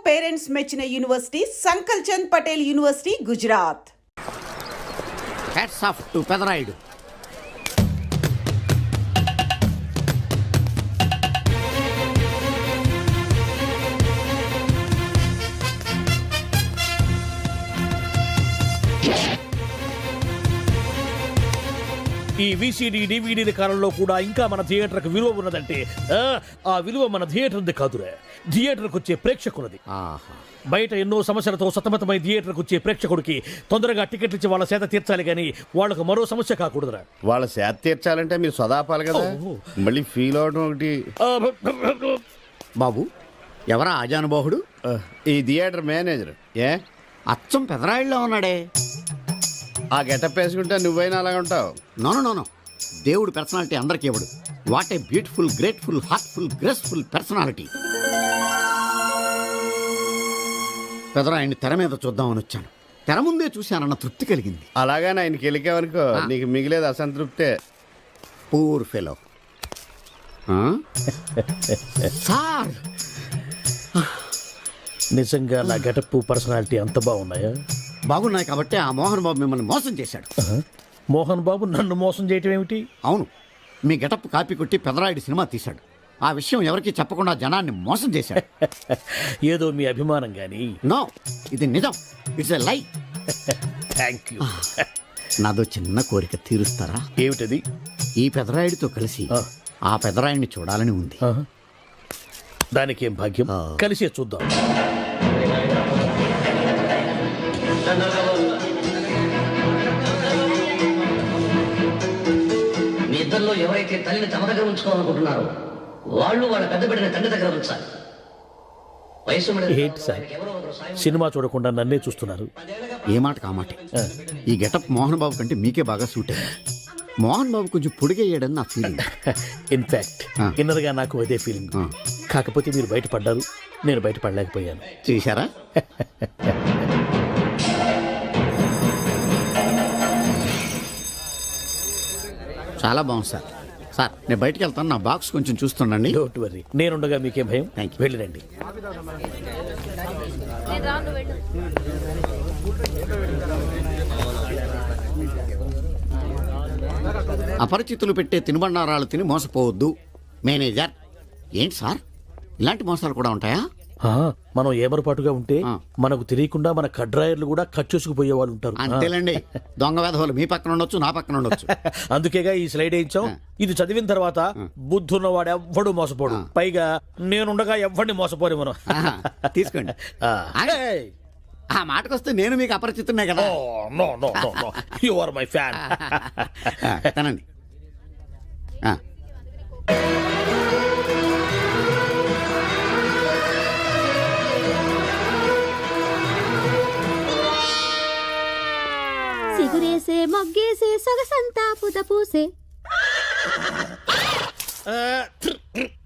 Parents మెచ్చిన university Sankalchand Patel university Gujarat. Hats off to Pedarayudu. ఈ VCD డివిడీల కాలంలో కూడా ఇంకా మన థియేటర్కి విలువ ఉన్నదంటే ఆ విలువ మన థియేటర్ది కాదురా, థియేటర్కి వచ్చే ప్రేక్షకులది. బయట ఎన్నో సమస్యలతో సతమతమై థియేటర్కి వచ్చే ప్రేక్షకుడికి తొందరగా టికెట్లు ఇచ్చి వాళ్ళ సేత తీర్చాలి కానీ వాళ్ళకు మరో సమస్య కాకూడదురా. వాళ్ళ సేత తీర్చాలంటే మీరు సదాపాలి కదా, మళ్ళీ ఫీల్ అవడం ఒకటి. బాబు ఎవరా ఆజానుబాహుడు? ఈ థియేటర్ మేనేజర్. ఏ అచ్చం పెదరాయుడులో ఉన్నాడే. ఆ గెటప్ వేసుకుంటే నువ్వైనా అలాగ ఉంటావు. నో దేవుడు పర్సనాలిటీ అందరికీ ఇవ్వడు. What a beautiful, grateful, heartful, graceful personality. పెదరాయుడిని తెర మీద చూద్దామని వచ్చాను. తెర ముందే చూశానన్న తృప్తి కలిగింది. అలాగని ఆయనకి వెళ్ళికేవనుకో నీకు మిగిలేదు అసంతృప్తే. Poor fellow. సార్ నిజంగా నా గెటప్ పర్సనాలిటీ అంత బాగున్నాయా? బాగున్నాయి కాబట్టి ఆ మోహన్ బాబు మిమ్మల్ని మోసం చేశాడు. మోహన్ బాబు నన్ను మోసం చేయటం ఏమిటి? అవును, మీ గెటప్ కాపీ కొట్టి పెదరాయుడు సినిమా తీశాడు. ఆ విషయం ఎవరికి చెప్పకుండా జనాన్ని మోసం చేశాడు. ఏదో మీ అభిమానం గాని. నో, ఇది నిజం. ఇట్స్ ఎ లై. Thank you. నాదో చిన్న కోరిక తీరుస్తారా? ఏమిటది? ఈ పెదరాయుడితో కలిసి ఆ పెదరాయుడిని చూడాలని ఉంది. దానికేం భాగ్యం, కలిసే చూద్దాం. మీ ఇద్దరిలో ఎవరైతే తల్లిని తమ దగ్గర ఉంచుకోవాలనుకుంటున్నారో వాళ్ళు వాళ్ళ పెద్ద బిడ్డని తండ్రి దగ్గర ఉంచాలి. వయసు ఏంటి సార్ సినిమా చూడకుండా నన్నే చూస్తున్నారు? ఏ మాట కామాటే. ఈ గెటప్ మోహన్ బాబు కంటే మీకే బాగా సూట్ అయ్యింది. మోహన్ బాబు కొంచెం పొడిగయ్యాడని నా ఫీలింగ్. ఇన్ఫాక్ట్ ఇన్నర్గా నాకు అదే ఫీలింగ్. కాకపోతే మీరు బయటపడ్డారు, నేను బయటపడలేకపోయాను. చూశారా? చాలా బాగుంది సార్. సార్ నేను బయటికి వెళ్తాను, నా బాక్స్ కొంచెం చూస్తుండండి. డోంట్ వరీ, నేనుండగా మీకేం భయం. Thank you. వెళ్ళిరండి. అపరిచితులు పెట్టే తినుబండారాలు తిని మోసపోవద్దు. మేనేజర్. ఏంటి సార్ ఇలాంటి మోసాలు కూడా ఉంటాయా? మనం ఏమరపాటుగా ఉంటే మనకు తెలియకుండా మన కడ్రాయర్లు కూడా కట్ చేసుకుపోయే వాళ్ళు ఉంటారు. అంతేలేండి, దొంగ వేధవులు మీ పక్కన ఉండొచ్చు, నా పక్కన ఉండొచ్చు. అందుకేగా ఈ స్లైడ్ వేయించాం. ఇది చదివిన తర్వాత బుద్ధున్నవాడు ఎవ్వడు మోసపోడు. పైగా నేనుండగా ఎవ్వడిని మోసపోరు మనం. తీసుకోండి. ఆ మాటకొస్తే నేను మీకు అపరిచితున్నే కదా. You are my fan. తనండి. సిగురేసే మొగ్గేసే సొగసంతా పుత పూసే.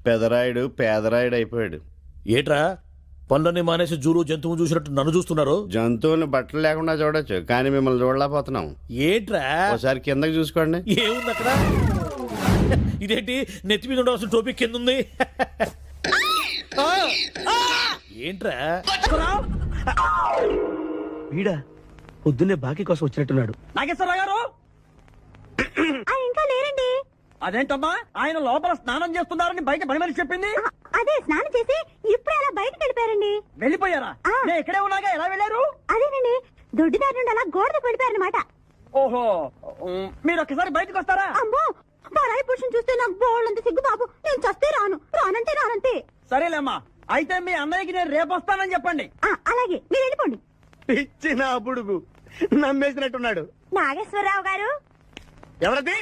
పెదరాయుడు పేదరాయుడు అయిపోయాడు. ఏట్రా పనులన్నీ మానేసి జూలు జంతువు చూసినట్టు నన్ను చూస్తున్నారు? జంతువుని బట్టలు లేకుండా చూడొచ్చు, కానీ మిమ్మల్ని చూడలేకపోతున్నాం. ఏట్రా ఒకసారి కిందకి చూసుకోండి. ఏముంది అక్కడ? ఇదేంటి నెత్తి మీద ఉండవలసిన టోపిక్ కింద ఉంది? ఏంట్రా వీడా పొద్దున్నే బాకీ కోసం వచ్చినట్టున్నాడు. నాగేశ్వరరావు గారు ఇంకా లేరండి. అదేంటమ్మా ఆయన లోపల స్నానం చేస్తున్నారని బయట పని మనిషి చెప్పింది. అదే స్నానం చేసి ఇప్పుడే అలా బయటకు వెళ్ళిపోయారండి. వెళ్ళిపోయారా? నేను ఇక్కడే ఉన్నాగా ఎలా వెళ్ళారు? అదేనండి, దొడ్డిదారి నుండి అలా గోడకు వెళ్ళిపోయారనమాట. ఓహో, మీరు ఒక్కసారి బయటకు వస్తారా? అమ్మో, పరాయి పురుషుని చూస్తే నాకు బోళ్ళంత సిగ్గు బాబు. నేను చస్తే రాను, రానంటే రానంతే. సరేలేమ్మా, అయితే మీ అన్నయ్యకి నేను రేపు వస్తానని చెప్పండి. అలాగే, మీరు వెళ్ళిపోండి. ఇచ్చిన బుడుగు నమ్మేసినట్టున్నాడు. నాగేశ్వరరావు గారు. ఎవరది?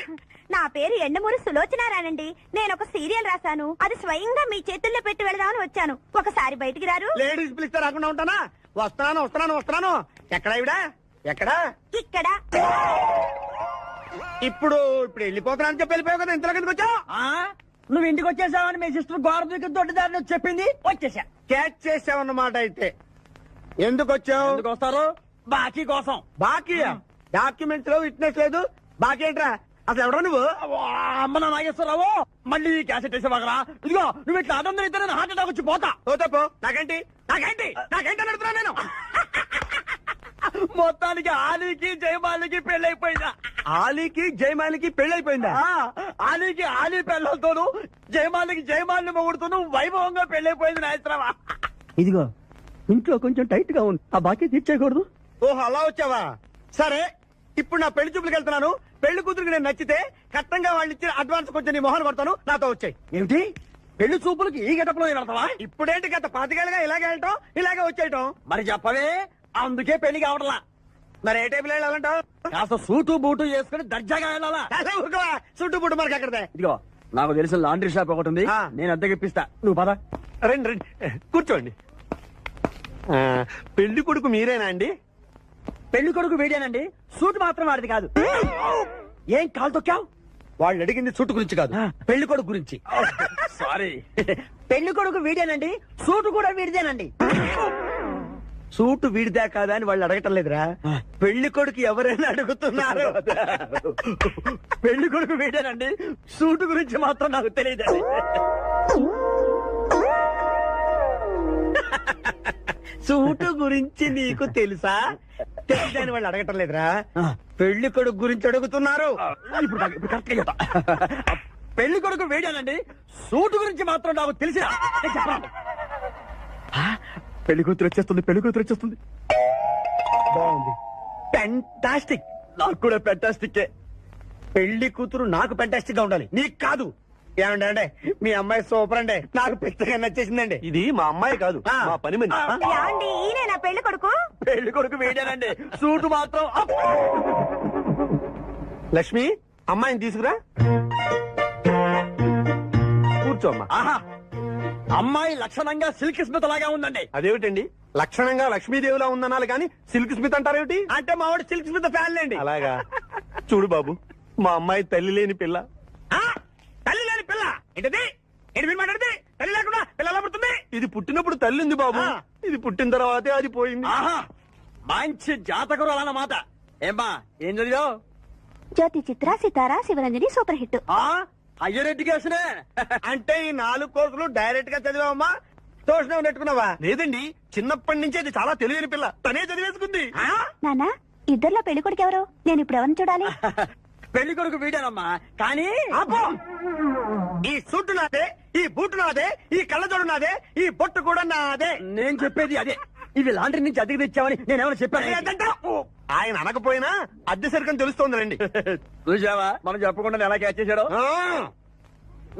నా పేరు ఎండమూరి సులోచనారానండి. నేను ఒక సీరియల్ రాశాను, అది స్వయంగా మీ చేతుల్లో పెట్టి వెళదామని వచ్చాను. ఒకసారి బయటికి రారు? లేడీస్ పిలిస్తే రాకుండా ఉంటానా? వస్తున్నాను. ఎక్కడా ఇవిడా? ఎక్కడా? ఇక్కడ. ఇప్పుడు వెళ్ళిపోతున్నాను చెప్పి వెళ్ళిపోయావు కదా, ఇంతలో కిందకి వచ్చావు. నువ్వు ఇంటికి వచ్చేసావని మీ సిస్టర్ గోడ దూకి దొడ్డిదారిని చెప్పింది, వచ్చేసా. క్యాచ్ చేసావన్నమాట. అయితే ఎందుకు వచ్చావు? ఎందుకు వస్తారు? బాకీ కోసం. బాకీ డాక్యుమెంట్స్ లో విట్నెస్ లేదు. బాకీ ఏంట్రా? అసలు ఎవడో నువ్వు అమ్మ నా నాగేశ్వరరావు మళ్ళీ ఈ క్యాసెట్ వేసేవాగరా ఇదిగో నువ్వు ఇట్లా అదందరూ ఇద్దరు హార్ట్ అటాక్ వచ్చి పోతా ఓ తప్పు నాకేంటి నాకేంటి నాకేంటి అని అడుగుతున్నా నేను మొత్తానికి ఆలీకి జయమాలికి పెళ్ళైపోయిందా ఆలీకి జయమాలికి పెళ్ళైపోయిందా ఆలీకి ఆలీ పెళ్ళతోను జయమాలికి జయమాలిని మొగుడుతూను వైభవంగా పెళ్ళైపోయింది నాయత్రమా ఇదిగో ఇంట్లో కొంచెం టైట్ గా ఉంది ఆ బాకీ తీర్చేయకూడదు ఓహో అలా వచ్చావా సరే ఇప్పుడు నా పెళ్లి చూపులకు వెళ్తున్నాను పెళ్లి కూతురికి నేను నచ్చితే కట్టంగా వాళ్ళు ఇచ్చిన అడ్వాన్స్ కొంచెం నీ మొహన్ కొడతాను నాతో వచ్చాయి ఏమిటి పెళ్లి చూపులకి ఈ గెటప్లో వెళ్తావా ఇప్పుడేంటి గత పాతికేళ్ళగా ఇలాగే వెళ్ళటం ఇలాగే వచ్చేయటం మరి చెప్పవే అందుకే పెళ్లి కావట్లా మరి ఏ టైపులో వెళ్ళాలంటావు కాస్త సూటు బూటు వేసుకుని దర్జాగా వెళ్ళాలా చుట్టూ పుట్టు మనకి అక్కడదే ఇదిగో నాకు తెలిసిన లాండ్రీ షాప్ ఒకటి ఉంది ఆ. నేను అద్దెకి ఇప్పిస్తా నువ్వు పద రండి రండి కూర్చోండి పెళ్లి కొడుకు మీరేనా అండి పెళ్లి కొడుకు వీడేనండి సూట్ మాత్రం వాడిది కాదు ఏం కాలు తొక్కావు వాళ్ళు అడిగింది చుట్టు గురించి కాదు పెళ్లి కొడుకు గురించి సారీ పెళ్లి కొడుకు వీడేనండి సూట్ కూడా వీడిదేనండి సూటు వీడిదా కాదా అని వాళ్ళు అడగటం లేదురా పెళ్లి కొడుకు ఎవరైనా అడుగుతున్నారు పెళ్లి కొడుకు వీడేనండి సూట్ గురించి మాత్రం నాకు తెలియదు సూటు గురించి నీకు తెలుసా తెలియదని వాళ్ళు అడగటం లేదురా పెళ్లి కొడుకు గురించి అడుగుతున్నారు ఇప్పుడు కరెక్ట్ గా చెప్తా పెళ్లి కొడుకు వీడేనండి సూట్ గురించి మాత్రం నాకు తెలిసిన పెళ్లి కూతురు వచ్చేస్తుంది పెళ్లి కూతురు వచ్చేస్తుంది బాగుంది పెంటాస్టిక్ నాకు కూడా పెంటాస్టిక్ పెళ్లి కూతురు నాకు పెంటాస్టిక్ గా ఉండాలి నీకు కాదు ఏమండి అంటే మీ అమ్మాయి సూపర్ అండి నాకు పెద్దగా నచ్చేసిందండి ఇది మా అమ్మాయి కాదు మా పని మనిషి యాండి ఈయన నా పెళ్లి కొడుకు పెళ్లి కొడుకు వీడేనండి సూట్ మాత్రం అప్. లక్ష్మి అమ్మాయిని తీసుకురా కూర్చోమ్మా ఆహా అమ్మాయి లక్షణంగా సిల్క్ స్మిత్ లాగా ఉందండి అదేమిటండి లక్షణంగా లక్ష్మీదేవిలా ఉందనాలి కానీ సిల్క్ స్మిత్ అంటారేమిటి అంటే మా వాడు సిల్క్ స్మిత్ ఫ్యాన్ లేండి అలాగా చూడు బాబు మా అమ్మాయి తల్లి లేని పిల్ల తల్లి లేని పిల్ల ఏంటది ఏంటి మీరు మాట్లాడితే తల్లి లేకుండా పిల్ల ఎలా పుడుతుంది ఇది పుట్టినప్పుడు తల్లి ఉంది బాబు ఇది పుట్టిన తర్వాతే అది పోయింది ఆహా మంచి జాతకులు అన్నమాట ఏమ్మా ఏం చదివావు జ్యోతి చిత్ర సితారా శివరంజని సూపర్ హిట్ హయ్యర్ ఎడ్యుకేషనే అంటే ఈ 4 కోర్సులు డైరెక్ట్ గా చదివావమ్మా ట్యూషన్ నెట్టుకున్నావా లేదండి చిన్నప్పటి నుంచి అది చాలా తెలియని పిల్ల తనే చదివేసుకుంది నానా ఇద్దర్లో పెళ్లి కొడుకు ఎవరు నేను ఇప్పుడు ఎవరిని చూడాలి పెళ్లి కొడుకు వీడానమ్మా కానీ ఆపో! ఈ సూటు నాదే ఈ బూటు నాదే ఈ కళ్ళజోడు నాదే ఈ బొట్టు కూడా నాదే నేను చెప్పేది అదే ఇవి లాండ్రీ నుంచి అద్దెకి తెచ్చావని నేనేమైనా చెప్పాను లేదంటే ఆయన అనకపోయినా అద్దె సరికని తెలుస్తోంది రండి చూసావా మనం చెప్పకుండా ఎలా క్యాచ్ చేశాడు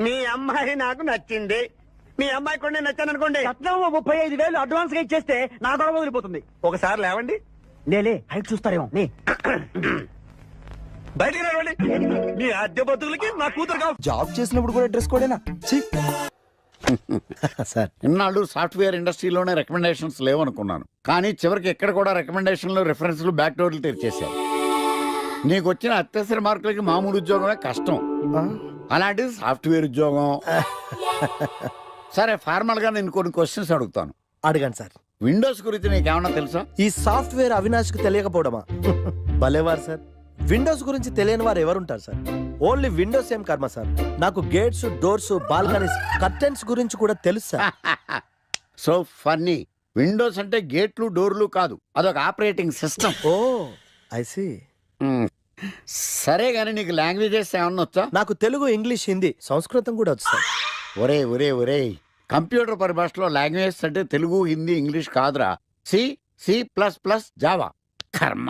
మీ అమ్మాయి నాకు నచ్చింది మీ అమ్మాయి కూడా నేను నచ్చాను అనుకోండి రత్నం 35,000 అడ్వాన్స్ గా ఇచ్చేస్తే నా గొడవ వదిలిపోతుంది ఒకసారి లేవండి నేలే హైట్ చూస్తారేమో నీ బయటికి రావండి మీ అద్దె బతుకులకి నా కూతురు కావాలి జాబ్ చేసినప్పుడు కూడా డ్రెస్ కోడేనా సార్ ఇన్నాళ్ళు సాఫ్ట్వేర్ ఇండస్ట్రీలోనే రికమెండేషన్స్ లేవనుకున్నాను కానీ చివరికి ఎక్కడ కూడా రికమెండేషన్లు రిఫరెన్స్లు బ్యాక్ డోర్లు తెరిచేశారు నీకు వచ్చిన అత్యవసర మార్కులకి మామూలు ఉద్యోగమే కష్టం అలాంటిది సాఫ్ట్వేర్ ఉద్యోగం సరే ఫార్మల్ గా నేను కొన్ని క్వశ్చన్స్ అడుగుతాను అడగండి సార్ విండోస్ గురించి నీకేమన్నా తెలుసా ఈ సాఫ్ట్వేర్ అవినాష్కి తెలియకపోవడమా భలేవారు సార్ విండోస్ గురించి తెలియని వారు ఎవరుంటారు సార్ ఓన్లీ విండోస్ ఏం కర్మ సార్ నాకు గేట్స్ డోర్స్ బాల్కనీస్ కర్టెన్స్ గురించి కూడా తెలుసు సార్ సో ఫన్నీ విండోస్ అంటే గేట్లు డోర్లు కాదు అదొక operating system oh I see సరే గానీ నీకు లాంగ్వేజెస్ ఏమన్నా వచ్చా నాకు తెలుగు ఇంగ్లీష్ హిందీ సంస్కృతం కూడా వచ్చు సార్ ఒరే ఒరే ఒరే కంప్యూటర్ పరిభాషలో లాంగ్వేజ్ అంటే తెలుగు హిందీ ఇంగ్లీష్ కాదురా C C plus plus Java కర్మ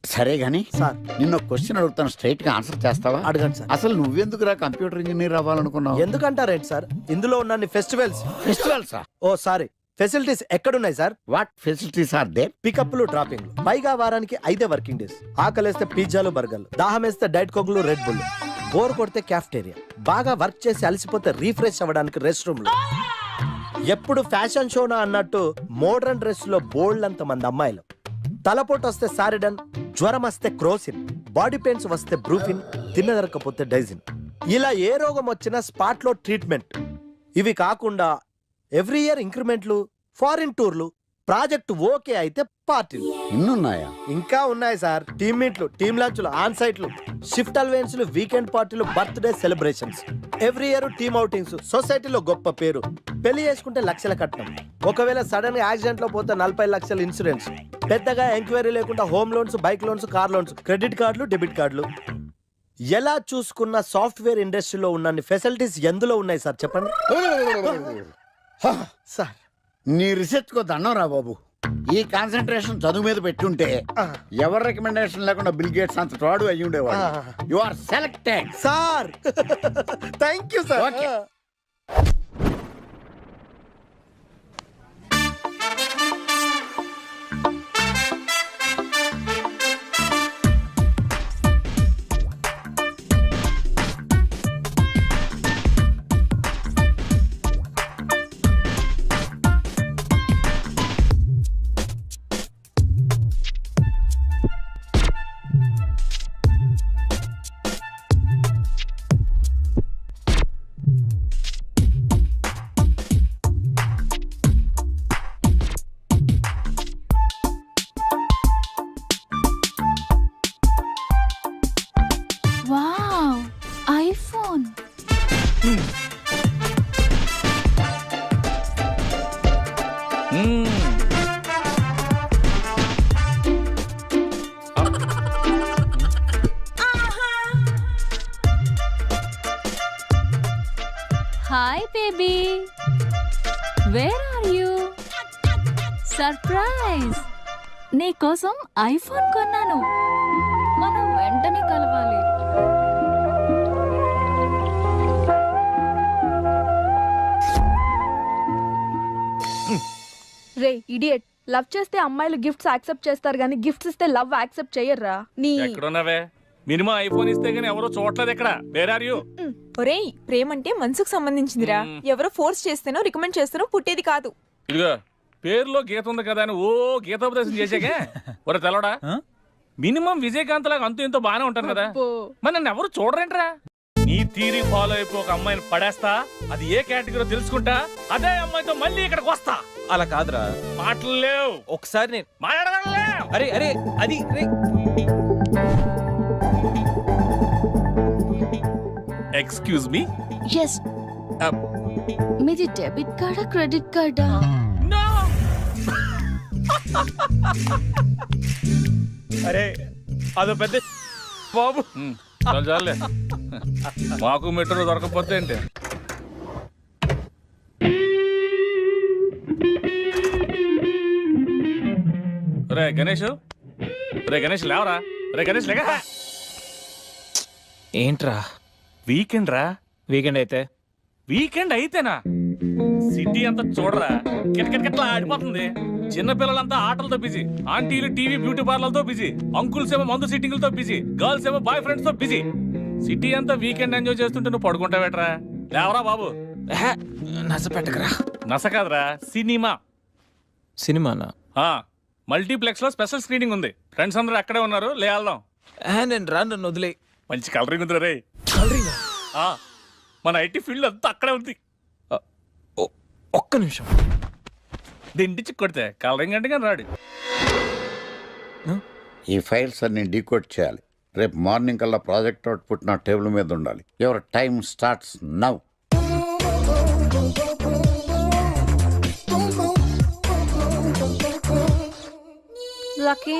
సరే గాని సార్ నిన్న క్వశ్చన్ అడుగుతాను స్ట్రైట్ గా ఆన్సర్ చేస్తావా అడగండి సార్ అసలు నువ్వెందుకురా కంప్యూటర్ ఇంజనీర్ అవ్వాలనుకున్నావు ఎందుకంటారేంటి సార్ ఇందులో ఉన్న ఫెస్టివల్స్ ఫెస్టివల్సా ఓ సారీ ఫెసిలిటీస్ ఎక్కడున్నాయి sir what facilities are they పికప్లు డ్రాపింగ్లు పైగా వారానికి 5 వర్కింగ్ డేస్ ఆకలేస్తే పిజ్జాలు బర్గర్లు దాహం వేస్తే డైట్ కోక్లు రెడ్ బుల్ బోర్ కొడితే క్యాఫ్టేరియా బాగా వర్క్ చేసి అలసిపోతే రీఫ్రెష్ అవ్వడానికి రెస్ట్ రూమ్లు ఎప్పుడు ఫ్యాషన్ షోనా అన్నట్టు మోడర్న్ డ్రెస్ లో బోల్డ్ అంత మంది అమ్మాయిలు తలపోటు వస్తే సారిడన్ జ్వరం వస్తే క్రోసిన్ బాడీ పెయిన్స్ వస్తే బ్రూఫిన్ తిన్నదరకపోతే డైజిన్ ఇలా ఏ రోగం వచ్చినా స్పాట్ లో ట్రీట్మెంట్ ఇవి కాకుండా ఎవ్రీ ఇయర్ ఇంక్రిమెంట్లు ఫారిన్ టూర్లు ప్రాజెక్ట్ ఓకే అయితే పార్టీలు. ఇన్నున్నాయా? ఇంకా ఉన్నాయి సార్. టీమ్ మీట్లు, టీమ్ లంచ్లు, ఆన్ సైట్లు, షిఫ్ట్ అలవెన్స్లు, వీకెండ్ పార్టీలు, birthday celebrations, every year team outings, సొసైటీలో గొప్ప పేరు, పెళ్లి చేసుకుంటే లక్షల కట్నం, ఒకవేళ సడన్ గా యాక్సిడెంట్ లో పోతే 40 లక్షల ఇన్సూరెన్స్, పెద్దగా ఎంక్వైరీ లేకుండా home loans, bike loans, car loans, credit కార్డులు, డెబిట్ కార్డులు. ఎలా చూసుకున్న సాఫ్ట్వేర్ ఇండస్ట్రీలో ఉన్న ఫెసిలిటీస్ ఎందులో ఉన్నాయి సార్ చెప్పండి. సార్ నీ రీసెర్చ్ కో దండం రా బాబు. ఈ కాన్సన్ట్రేషన్ చదువు మీద పెట్టుంటే ఎవరి రికమెండేషన్ లేకుండా బిల్ గేట్స్ అంత వాడు అయ్యి ఉండేవాడు. You are selected sir. Thank you sir. Okay. Wow, iPhone. Hi baby, where are you? Surprise, నీకోసం ఐఫోన్ కొన్నాను. మనం వెంటనే కలవాలి. రే ఇడియట్, లవ్ చేస్తే అమ్మాయిలు గిఫ్ట్స్ యాక్సెప్ట్ చేస్తారు కానీ గిఫ్ట్స్ ఇస్తే లవ్ యాక్సెప్ట్ చెయ్యర్రా. నీ ఎక్కడున్నావే? మినిమం ఐఫోన్ ఇస్తే గానీ ఎవరో చూడలేదు ఇక్కడ. Where are you? ఒరేయ్, ప్రేమ అంటే మనసుకు సంబంధించిందిరా. ఎవరో ఫోర్స్ చేస్తేనో రికమెండ్ చేస్తేనో పుట్టేది కాదు. ఇదిగో పేరులో గీత ఉంది కదా అని ఓ గీతోపదేశం చేసాకే ఒరే తెలవడా, మినిమం విజయకాంత్ లాగా అంతూ ఇంతో బానే ఉంటాను కదా, మరి నన్ను ఎవరు చూడరేంట్రా? నీ తీరి ఫాలో అయిపో ఒక అమ్మాయిని పడేస్తా, అది ఏ కేటగిరీ తెలుసుకుంటా, అదే అమ్మాయితో మళ్ళీ ఇక్కడికి వస్తా. అలా కాదురా, మాటలు లేవు. ఒకసారి నేను మాట్లాడడం లేవు. అరే అరే అది ఎక్స్క్యూజ్ మీ. ఎస్, మీది డెబిట్ కార్డా క్రెడిట్ కార్డా? అరే అదో పెద్ద బాబు. చాలే మాకు మెట్రో దొరకపోతే ఏంటి? రే గణేష్, రే గణేష్ లేవరా. రే గణేష్ లేక. ఏంట్రా వీకెండ్ రా. వీకెండ్ అయితే వీకెండ్ అయితేనా? సిటీ అంతా చూడరా, కిటకిటకిట్లా ఆడిపోతుంది. చిన్న పిల్లలంతా ఆటలతో బిజీ, ఆంటీలు టీవీ బ్యూటీ పార్లర్తో బిజీ, అంకుల్స్ ఏమో మందు సిట్టింగ్లతో బిజీ, గర్ల్స్ ఏమో బాయ్ ఫ్రెండ్స్ తో బిజీ. సిటీ అంతా వీకెండ్ ఎంజాయ్ చేస్తుంటే నువ్వు పడుకుంటావేట్రా? లేవరా బాబు. నస పెట్టకరా. నస కాదురా, సినిమా. సినిమానా? మల్టీప్లెక్స్ లో స్పెషల్ స్క్రీనింగ్ ఉంది. ఫ్రెండ్స్ అందరూ అక్కడే ఉన్నారు, లే వెళ్దాం. నేను రా, నన్ను వదిలే. మంచి కలరింగ్ ఉంది రే. మన ఐటీ ఫీల్డ్ అంతా అక్కడే ఉంది. ఒక్క నిమిషం. దిండిచి కొడితే కలరింగ్ అంటే కానీ రాడు. ఈ ఫైల్స్ అన్ని డీకోడ్ చేయాలి. రేపు మార్నింగ్ కల్లా ప్రాజెక్ట్ అవుట్పుట్ నా టేబుల్ మీద ఉండాలి. Your time starts now. Lucky,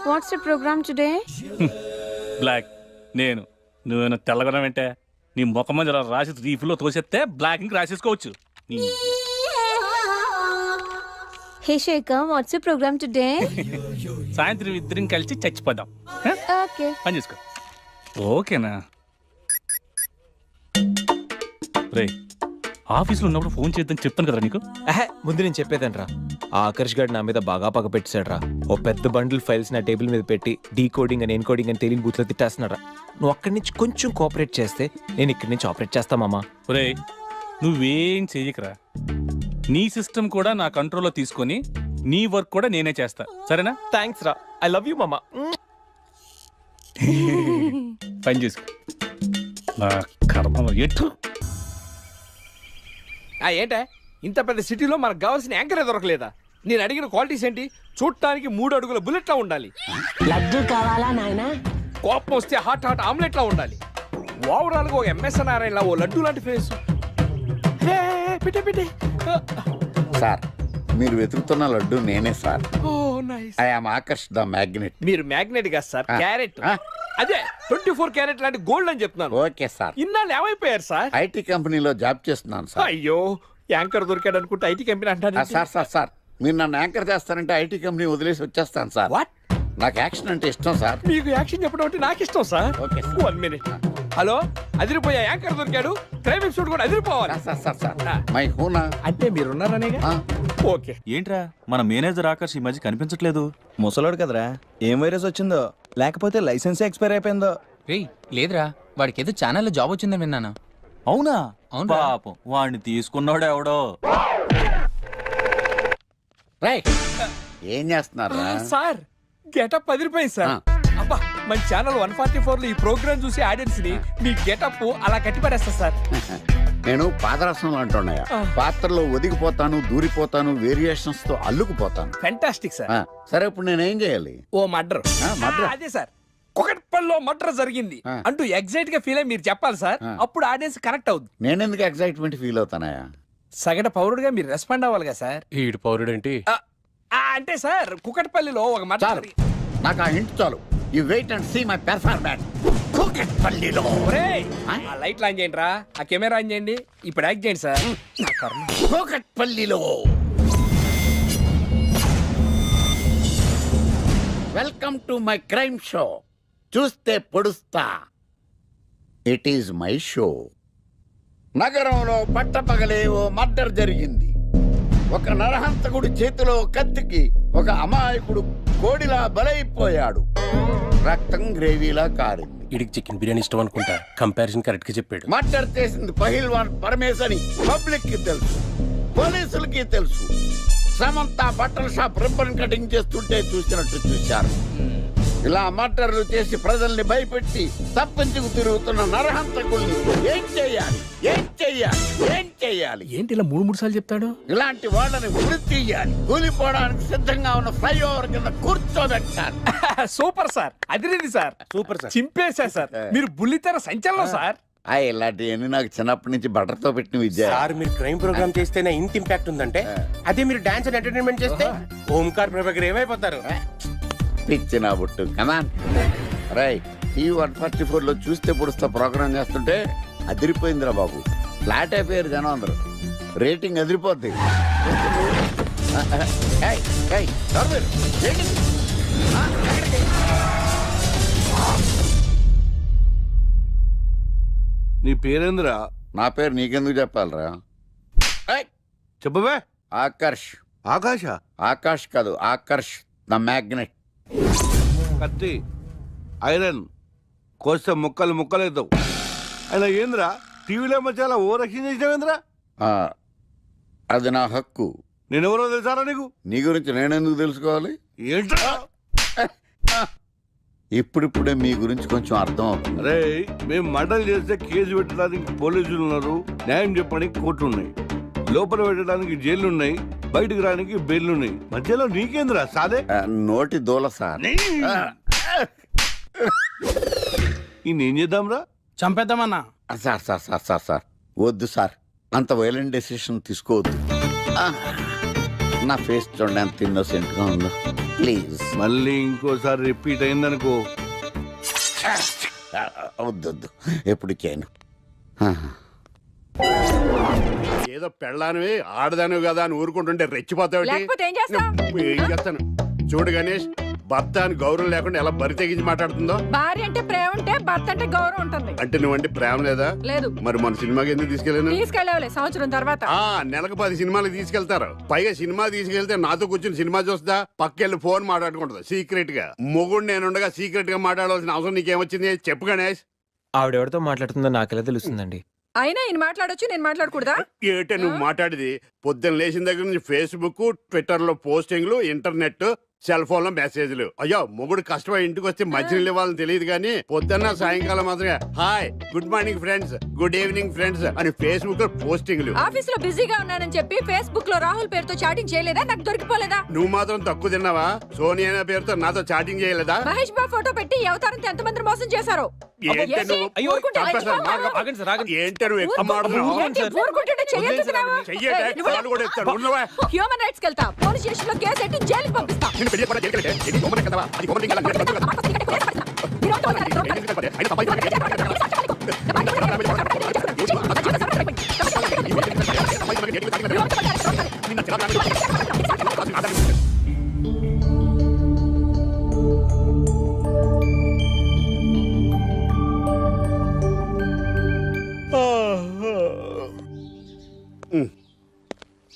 what's the programme today? Black. నేను నువ్వేనా తెల్లగొన వెంటే నీ ముఖం మీద ఇలా రాసి రీఫ్లో తోసేస్తే బ్లాక్ ఇంక రాసేసుకోవచ్చు. Hey Shekhar, what's the programme today? సాయంత్రం ఇద్దరం కలిసి చచ్చిపోదాం. ఓకే, పని చేసుకో. ఓకేనా? రే ఆఫీస్లో ఉన్నప్పుడు ఫోన్ చేద్దని చెప్తాను కదా నీకు. ముందు నేను చెప్పేదనరా, ఆ ఆకర్ష్ గారు నా మీద బాగా పగ పెట్టాడురా. ఓ పెద్ద బండిల్ ఫైల్స్ నా టేబుల్ మీద పెట్టి డీకోడింగ్ అని ఎన్కోడింగ్ అని తెలియని బూత్లో తిట్టేస్తున్నారా. నువ్వు అక్కడి నుంచి కొంచెం కోఆపరేట్ చేస్తే నేను ఇక్కడి నుంచి ఆపరేట్ చేస్తా మామా. రే నువ్వేం చెయ్యకరా. నీ సిస్టమ్ కూడా నా కంట్రోల్లో తీసుకొని నీ వర్క్ కూడా నేనే చేస్తా, సరేనా? థ్యాంక్స్ రా, ఐ లవ్ యూ మామా. పని చేసుకో. నా కర్మ ఎటు. ఏంటే ఇంత పెద్ద సిటీలో మనకు కావాల్సిన యాంకరే దొరకలేదా? నేను అడిగిన క్వాలిటీస్ ఏంటి? చూడటానికి 3 అడుగుల బుల్లెట్ లా ఉండాలి, లడ్డు కావాలా నాయనా? కోపం వస్తే హాట్ ఆమ్లెట్ లా ఉండాలి, ఓవరాల్ గా ఓ ఎంఎస్ నారాయణ లా ఓ లడ్డు లాంటి ఫేస్. పెట్టే సార్ మీరు వెతుకుతున్న లడ్డు నేనే sir. Oh nice. I am Akarsh the magnet. మీరు మ్యాగ్నెట్ గా సార్, క్యారెట్. ఆ. అదే 24 క్యారెట్ లాంటి గోల్డ్ అని చెప్తున్నాను. Okay sir. ఇన్నాళ్ళు ఏమైపోయారు సార్? ఐటీ కంపెనీలో జాబ్ చేస్తున్నాను సార్. అయ్యో, యాంకర్ దొరికాడు అనుకుంటే ఐటీ కంపెనీ అంటారు. సార్ మీరు నన్ను యాంకర్ చేస్తారంటే ఐటీ కంపెనీ వదిలేసి వచ్చేస్తాను సార్. వాట్? నాకు యాక్షన్ అంటే ఇష్టం సార్. మీకు యాక్షన్ చెప్పడం అంటే నాకు ఇష్టం sir. Okay sir. 1 minute. Hello, అదిరిపోయా యాంకర్ దొరికాడు, క్రైమ్ ఎపిసోడ్ కూడా అదిరిపోవాలి. Sir my హూనా. అంటే మీరున్నారనేగా. ఓకే. ఏంట్రా మన మేనేజర్ ఆకర్ష్ ఈ మధ్య కనిపించట్లేదు. ముసలోడు కదరా, ఏం వైరస్ వచ్చిందో లేకపోతే లైసెన్స్ ఎక్స్పైర్ అయిపోయిందో. రేయ్ లేదురా, వాడికి ఏదో ఛానల్లో జాబ్ వచ్చిందని విన్నాను. అవునా? అవునురా. పాపం వాడిని తీసుకున్నాడు ఎవడో. రైట్ ఏం చేస్తున్నారు? సార్ గెటప్ అదిరిపోయింది సార్. అబ్బా, మన ఛానల్ 144 లో ఈ ప్రోగ్రామ్ చూసి ఆడియన్స్ ని మీ గెటప్ అలా కట్టిపడేస్తా సార్. నేను పాదరసం అంటున్నాయా, పాత్రలో ఒదిగిపోతాను, దూరిపోతాను, వేరియేషన్స్ తో అల్లుకుపోతాను. Fantastic sir. సరే ఇప్పుడు నేనేం చేయాలి? ఓ మర్డర్. murder? అదే సార్, కుకట్పల్లిలో మర్డర్ జరిగింది అంటూ ఎగ్జైట్ గా ఫీల్ అయ్యి మీరు చెప్పాలి సార్. అప్పుడు ఆడియన్స్ కనెక్ట్ అవుద్ది. నేనెందుకు ఎక్సైట్మెంట్ ఫీల్ అవుతానయా? సగటు పౌరుడుగా మీరు రెస్పాండ్ అవ్వాలి కదా సార్. ఈడు పౌరుడేంటి? అంటే సార్ కుకట్పల్లిలో ఒక మర్డర్ చాలు, నాకు ఆ హింట్ చాలు. You wait and see my performance. కూకట్పల్లిలో ఆ లైట్ ఆన్ చేయండి రా, ఆ కెమెరా ఆన్ చేయండి, ఇప్పుడు యాక్ట్ చేయండి సార్. కూకట్పల్లిలో welcome to my crime show. చూస్తే పొడుస్తా, ఇట్ ఈజ్ మై షో. నగరంలో పట్టపగలే ఓ మర్డర్ జరిగింది. ఒక నరహంతకుడి చేతిలో కత్తికి ఒక అమాయకుడు కోడిలా బలైపోయాడు. రక్తం గ్రేవీలా కారింది. ఇడికి చికెన్ బిర్యానీ ఇష్టం అనుకుంటా, కంపారిజన్ కరెక్ట్ గా చెప్పాడు. మర్డర్ చేసింది పహిల్వాన్ పరమేశ్ అని పబ్లిక్ కి తెలుసు, పోలీసులకి తెలుసు. సమంత బట్టల షాప్ రిబ్బన్ కటింగ్ చేస్తుంటే చూసినట్టు చూశారు. ఇలా మర్డర్లు చేసి ప్రజల్ని భయపెట్టి తప్పించుకు తిరుగుతున్న నరహంతకుల్ని ఏం చెయ్యాలి, ఏం చెయ్యాలి, ఏం చెయ్యాలి? ఏంటి ఇలా 3 సార్లు చెప్తాడు? ఇలాంటి వాళ్ళని ఉరి తీయాలి. కూలిపోవడానికి సిద్ధంగా ఉన్న ఫ్లైఓవర్ కింద కూర్చోబెట్టాలి. సూపర్ సార్, అదిరింది సార్. Super sir. చింపేశా సార్, మీరు బుల్లితెర సంచలనం సార్. ఇలాంటివన్నీ నాకు చిన్నప్పటి నుంచి బట్టర్తో పెట్టిన విద్య. సార్ మీరు క్రైమ్ ప్రోగ్రామ్ చేస్తేనే ఇంత ఇంపాక్ట్ ఉందంటే, అదే మీరు డాన్స్ అండ్ ఎంటర్టైన్మెంట్ చేస్తే ఓంకార్ ప్రభాకర్ ఏమైపోతారు? పిచ్చి నా బుట్టు కమాన్. రైట్, ఈ 144 లో చూస్తే పొడుస్తా ప్రోగ్రామ్ చేస్తుంటే అదిరిపోయిందిరా బాబు. ఫ్లాట్ అయిపోయారు జనం అందరూ. రేటింగ్ అదిరిపోద్ది. నీ పేరేంద్రా? నా పేరు నీకెందుకు చెప్పాలరా? చెప్పవే. ఆకర్ష్. ఆకాశ? ఆకాష్ కాదు, ఆకర్ష్ ద మ్యాగ్నెట్. కత్తి, ఐరన్ కోస్తే ముక్కలు ముక్కలు అవుతావు. అయినా ఏంద్రా టీవీలో మధ్య ఓ రక్షణ చేసినావేంద్రా? అది నా హక్కు. నేనెవరో తెలుసారా నీకు? నీ గురించి నేనెందుకు తెలుసుకోవాలి? ఏంట్రా? ఇప్పుడిప్పుడే మీ గురించి కొంచెం అర్థం అవుతుంది. అరే, మేము మర్డర్ చేస్తే కేసు పెట్టడానికి పోలీసులు ఉన్నారు, న్యాయం చెప్పడానికి కోర్టు ఉన్నాయి, లోపల పెట్టడానికి జైలు ఉన్నాయి, బయటకు రానికి బెయిల్ ఉన్నాయి. మధ్యలో నీకేంద్రా సాదే? నోటి దూల సార్. ఏం చేద్దాంరా? చంపేద్దామన్నా. Sir sir sir sir sir వద్దు సార్, అంత వైలెంట్ డెసిషన్ తీసుకోవద్దు. నా ఫేస్ చూడండి ఎంత ఇన్నోసెంట్ గా ఉందో. ప్లీజ్ మళ్ళీ ఇంకోసారి రిపీట్ అయిందనుకో. వద్దొద్దు, ఎప్పటికేను. ఏదో పెళ్ళానివి ఆడదానివి కదా అని ఊరుకుంటుంటే రెచ్చిపోతావు. ఏం చేస్తాను చూడు గణేష్, భర్త అని గౌరవం లేకుండా ఎలా బరి తెగించి మాట్లాడుతుందో. భార్య అంటే ప్రేమ ఉంటే భర్త అంటే గౌరవం ఉంటుంది. అంటే నువ్వంటే ప్రేమ లేదా? లేదు. మరి మన సినిమాకి ఎందుకు తీసుకెళ్ళాను? తీసుకెళ్ళవలే సంవత్సరం తర్వాత. నెలకు 10 సినిమాలకు తీసుకెళ్తారు. పైగా సినిమా తీసుకెళ్తే నాతో కూర్చుని సినిమా చూస్తా, పక్కెళ్ళి ఫోన్ మాట్లాడుకుంటుంది సీక్రెట్ గా. మొగుడు నేనుండగా సీక్రెట్ గా మాట్లాడాల్సిన అవసరం నీకేమొచ్చింది చెప్పు గణేష్. ఆవిడెవరితో మాట్లాడుతుందో నాకెలా తెలుస్తుందండి? అయినా ఈయన మాట్లాడొచ్చు, నేను మాట్లాడకూడదా? ఏటే నువ్వు మాట్లాడేది? పొద్దున్న లేచిన దగ్గర నుంచి ఫేస్బుక్, ట్విట్టర్ లో పోస్టింగ్లు, ఇంటర్నెట్, సెల్ ఫోన్ లో మెసేజ్లు. అయ్యో మొగుడు కష్టమై ఇంటికి వస్తే మంచినీళ్ళు ఇవ్వాలని తెలియదు కానీ పొద్దున్న సాయంకాలం మాత్రమే hi good morning friends, good evening friends అని ఫేస్బుక్ లో పోస్టింగ్లు. ఆఫీస్ లో బిజీగా ఉన్నానని చెప్పి ఫేస్బుక్ లో రాహుల్ పేరుతో చాటింగ్ చేయలేదా? నాకు దొరికిపోలేదా? నువ్వు మాత్రం తక్కువ తిన్నావా? సోనియా అనే పేరుతో నాతో చాటింగ్ చేయలేదా? మహేష్ బాబు ఫోటో పెట్టి ఈ అవతారంతో ఎంతమంది మోసం చేశారో. ఏంటి నువ్వు? అయ్యో, చంపేస్తాను. ఆగండి సార్, ఆగండి. ఏంటి నువ్వు ఎక్కువ మాట్లాడుతున్నావు? చెయ్యటే, కాళ్ళు కూడా ఎత్తాను. ఉన్నవా? హ్యూమన్ రైట్స్ వెళ్తా, పోలీస్ స్టేషన్ లో కేసు ఎట్టి జైలుకి పంపిస్తా. నిన్ను పెళ్లి చెప్పడా జైలుకి వెళ్తే? ఇది హోంవర్క్ కదవా? అది హోంవర్క్ ఇంకా లేదు.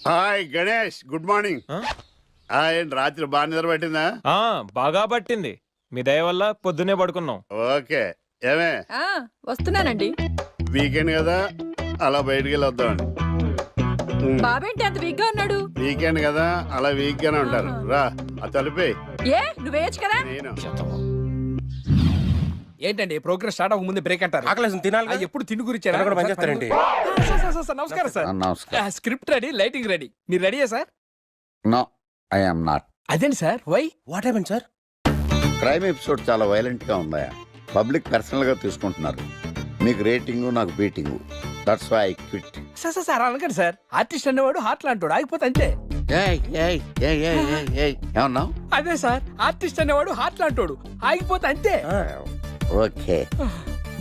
Hi Ganesh, good morning. ఏంటి రాత్రి బాగా నిద్ర పట్టిందా? బాగా పట్టింది. మీ దయ వల్ల పొద్దున్నే పడుకున్నాం. ఓకే. ఏమే వస్తున్నానండి. వీకెండ్ కదా, అలా బయటికి వెళ్ళి వద్దామండి. బాబేంటి అంత వీక్ గా ఉన్నాడు? వీకెండ్ కదా, అలా వీక్ గానే ఉంటారు. రా ఆ తలిపే. ఏ నువ్వేయచ్చు కదా? నేను ఏంటండి ప్రోగ్రెస్ స్టార్ట్ అవ్వక ముందే బ్రేక్ అంటారు? ఆకలేసం తినాలి. ఎప్పుడు తిని గురించి పనిచేస్తారండి. నమస్కారం సార్. నమస్కారం. Script ready, lighting ready. మీరు రెడీయా sir? No, I am not. అదేంటి sir, why? What happen sir? Crime episode చాలా వైలెంట్ గా ఉందా? పబ్లిక్ పర్సనల్ గా తీసుకుంటున్నారు. మీకు రేటింగ్, నాకు beating. That's why I quit. Sir అనకండి సార్. ఆర్టిస్ట్ అనేవాడు హార్ట్ లాంటాడు, ఆగిపోతే అంతే. ఏమన్నావు? అదే సార్, ఆర్టిస్ట్ అనేవాడు హార్ట్ లాంటాడు, ఆగిపోతే అంతే. ఓకే,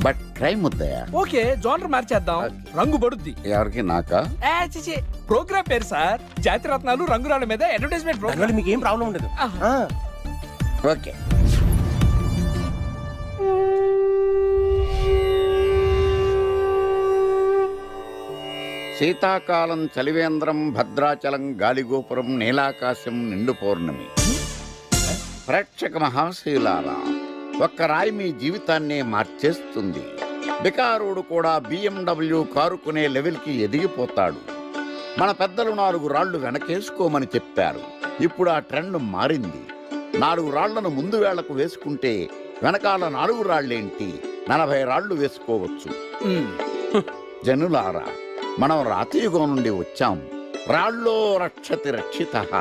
బట్ క్రైమ్ వద్దయా? ఓకే, జోనర్ మార్చేద్దాం. రంగు పడుద్ది. ఎవరికి? నాకా? ప్రోగ్రామ్ పేరు సార్ జాతి రత్నాలు రంగురాళ్ళ మీద అడ్వర్టైజ్మెంట్ ప్రోగ్రామ్. మీకు ఏం ప్రాబ్లం ఉండదు. ఓకే. శీతాకాలం చలివేంద్రం, భద్రాచలం గాలిగోపురం, నీలాకాశం, నిండు పౌర్ణమి. ప్రేక్షక మహాశీలారా, ఒక్క రాయి మీ జీవితాన్నే మార్చేస్తుంది. బికారుడు కూడా BMW కారు కొనే లెవెల్కి ఎదిగిపోతాడు. మన పెద్దలు 4 రాళ్లు వెనకేసుకోమని చెప్పారు. ఇప్పుడు ఆ ట్రెండ్ మారింది. 4 రాళ్లను ముందు వేళ్లకు వేసుకుంటే వెనకాల 4 రాళ్లేంటి 40 రాళ్లు వేసుకోవచ్చు. జనులారా, మనం రాతియుగం నుండి వచ్చాం. రాళ్ళో రక్షతి రక్షితః.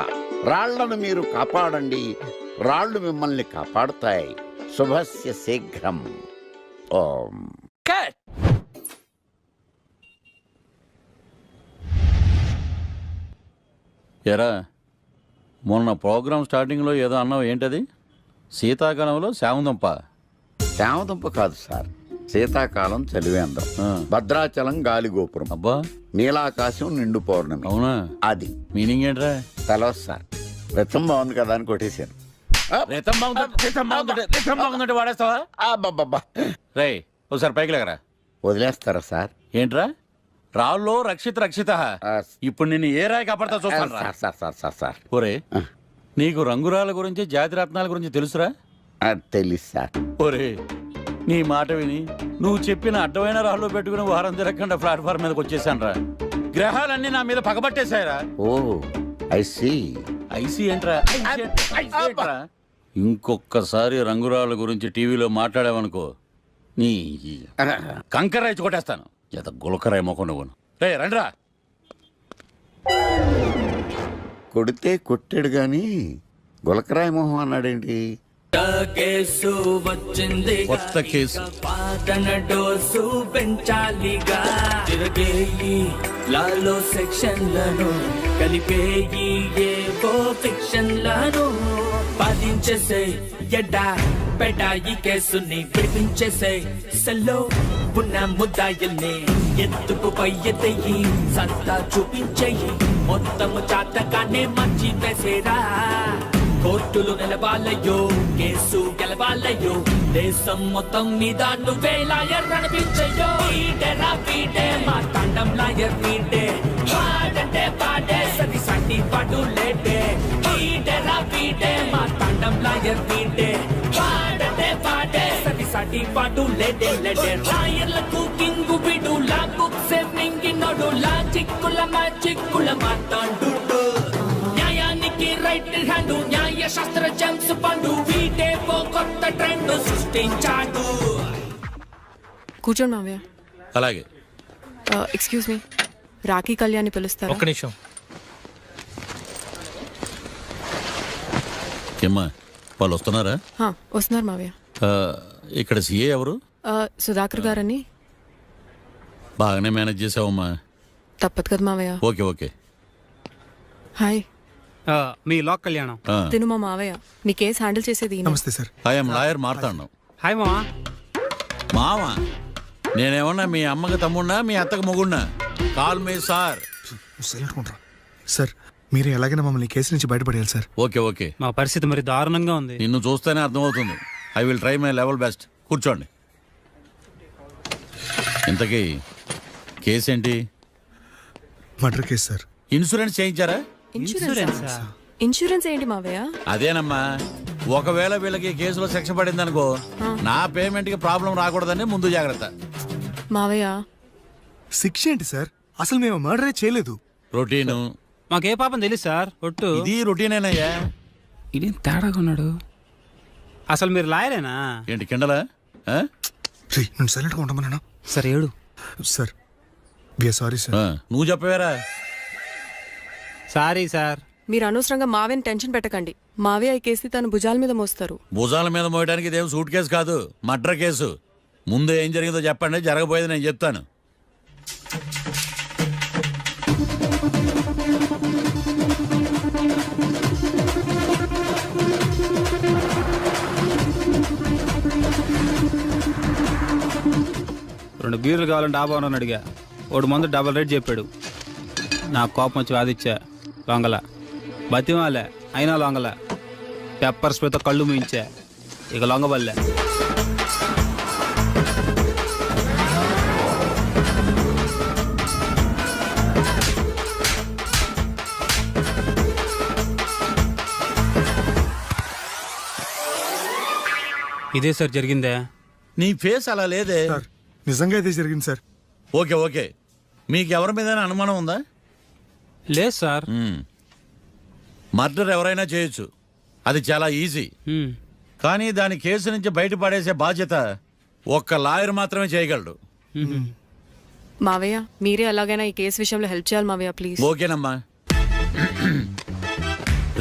రాళ్లను మీరు కాపాడండి, రాళ్లు మిమ్మల్ని కాపాడుతాయి. శుభస్య శీఘ్రం. ఓం. ఎరా మొన్న ప్రోగ్రామ్ స్టార్టింగ్లో ఏదో అన్నావు, ఏంటది? శీతాకాలంలో శామందంప. శామదుంప కాదు సార్, శీతాకాలం చలివేంద్రం, భద్రాచలం గాలిగోపురం, అబ్బా, నీలాకాశం, నిండు పౌర్ణమి. అవునా? అది మీనింగ్ ఏంట్రా? తెలవదు సార్. రతం బాగుంది కదా అని కొట్టేశాను. వాడేస్తావా? అబ్బబ్బబ్బా. రే ఒకసారి పైకి లేకరా. వదిలేస్తారా సార్? ఏంట్రా? రాళ్ళో రక్షిత. ఇప్పుడు నిన్ను ఏ రాయి కాపాడతా చూస్తాను. Sir sir sir sir sir ఒరే, నీకు రంగురాల గురించి, జాతి రత్నాల గురించి తెలుసురా? తెలీదు సార్. ఒరే, నీ మాట విని నువ్వు చెప్పిన అడ్డమైన రాళ్ళు పెట్టుకుని వారం తిరగకుండా ప్లాట్ఫామ్ మీదకి వచ్చేసాను రా. గ్రహాలన్నీ నా మీద పగబట్టేశాయరా. ఓ ఐ సీ. ఐసీ ఏంట్రా? ఇంకొక్కసారి రంగురాళ్ళ గురించి టీవీలో మాట్లాడావనుకో, నీ కంకర్రాయి కొట్టేస్తాను. ఎంత గులకరాయి మొక్క నువ్వు. రే రండ్రా. కొడితే కొట్టాడు గాని గులకరాయి మొహం అన్నాడేంటి? కేసు వచ్చింది, కొత్త కేసు. పాతన డోసు పెంచాలిగా. తిరగేయి లాలో సెక్షన్లను, కలిపేయి ఏవో ఫిక్షన్లను. బాధించేసే ఎడ్డా పెడా ఈ కేసుని విడిపించేసే. సెల్లో ఉన్న ముద్దాయిల్ని ఎత్తుకు పై ఎత్తయి, సత్తా చూపించేయి. మొత్తము చాతకానే మంచి వేసేరా. కోర్టులు నిలవాలయ్యో, కేసు గెలవాలయ్యో. దేశం మొత్తం మీద నువ్వే లాయర్ అనిపించయ్యో. వీడేరా వీడే మా తండం లాయర్ వీడే. పాడంటే పాడే సరి సట్టి పాటు లేటే. వీడేరా వీడే మా తండం లాయర్ వీడే. పాడంటే పాడే సరి సట్టి పాటు లేటే. లాయర్లకు కింగు బిడు, లా బుక్స్ మింగినోడు, లా చిక్కుల మా చిక్కుల మాట్లాడు. న్యాయానికి రైట్ హ్యాండ్, న్యాయ న్యాయ శాస్త్ర జేమ్స్ పండు వీటే ఓ కొత్త ట్రెండ్ సృష్టించాడు. కూర్చోండి మావయ్య. అలాగే. ఎక్స్క్యూజ్ మీ, రాఖీ కళ్యాణ్ పిలుస్తారా? ఒక్క నిమిషం. ఏమ్మా వాళ్ళు వస్తున్నారా? వస్తున్నారు మావయ్య. ఇక్కడ సీఏ ఎవరు? సుధాకర్ గారని. బాగానే మేనేజ్ చేసావమ్మా. తప్పదు కదా మావయ్య. Okay okay. హాయ్. మీ లోక్ కళ్యాణం. తిను మా మావయ్య. మీ కేసు హ్యాండిల్ చేసేది ఈయన. నమస్తే సార్. ఐఎమ్ లాయర్ మాట్లాడినాం. హాయ్ మావా. మావా నేనేమన్నా మీ అమ్మకి తమ్ముడినా మీ అత్తకు మొగుడినా? కాల్ మీ సార్. సార్ మీరు ఎలాగైనా మమ్మల్ని కేసు నుంచి బయటపడేయాలి సార్. Okay okay. మా పరిస్థితి మరి దారుణంగా ఉంది. నిన్ను చూస్తేనే అర్థమవుతుంది. I will try my level best. కూర్చోండి. ఇంతకీ కేసు ఏంటి? Murder case sir. ఇన్సూరెన్స్ చేయించారా? ఇన్సూరెన్స్ ఏంటి మావయ్య? అదేనమ్మా, ఒకవేళ వీళ్ళకి కేసులో శిక్ష పడింది అనుకో, నా పేమెంట్ కి ప్రాబ్లం రాకూడదని ముందు జాగ్రత్త. మావయ్య శిక్ష ఏంటి సార్? అసలు మేము మర్డరే చేయలేదు. రొటీను. మాకే పాపం తెలుసు సార్. ఒట్టు ఇది రొటీనేనయ్యా. ఇదేం తేడాగా ఉన్నాడు. అసలు మీరు లాయరేనా? ఏంటి కిండలా? నేను సైలెంట్గా ఉంటామన్నా. సార్ ఏడు. Sir sorry sir. నువ్వు చెప్పవేరా? Sorry sir. మీరు అనవసరంగా మావయ్యని టెన్షన్ పెట్టకండి. మావయ్య ఈ కేసు తన భుజాల మీద మోస్తారు. భుజాల మీద మోయడానికి ఇదేం సూట్ కేసు కాదు, మర్డర్ కేసు. ముందు ఏం జరిగిందో చెప్పండి, జరగబోయేది నేను చెప్తాను. రెండు బీర్లు కావాలని డాబా అని అడిగా. వాడు మందు డబల్ రేట్ చెప్పాడు. నాకు కోపం వచ్చి వాదిచ్చా. లొంగల బతిమాలే, అయినా లొంగల. పెప్పర్ స్ప్రేతో కళ్ళు మూయించా. ఇక లొంగబల్లే. ఇదే సార్ జరిగిందే. నీ ఫేస్ అలా లేదే. నిజంగా ఇదే జరిగింది సార్. Okay okay. మీకు ఎవరి మీద అనుమానం ఉందా? లేదు సార్. మర్డర్ ఎవరైనా చేయొచ్చు, అది చాలా ఈజీ. కానీ దాని కేసు నుంచి బయటపడేసే బాధ్యత ఒక్క లాయర్ మాత్రమే చేయగలడు. మావయ్య మీరే ఎలాగైనా ఈ కేసు విషయంలో హెల్ప్ చేయాలి మావయ్య, ప్లీజ్. ఓకేనమ్మా.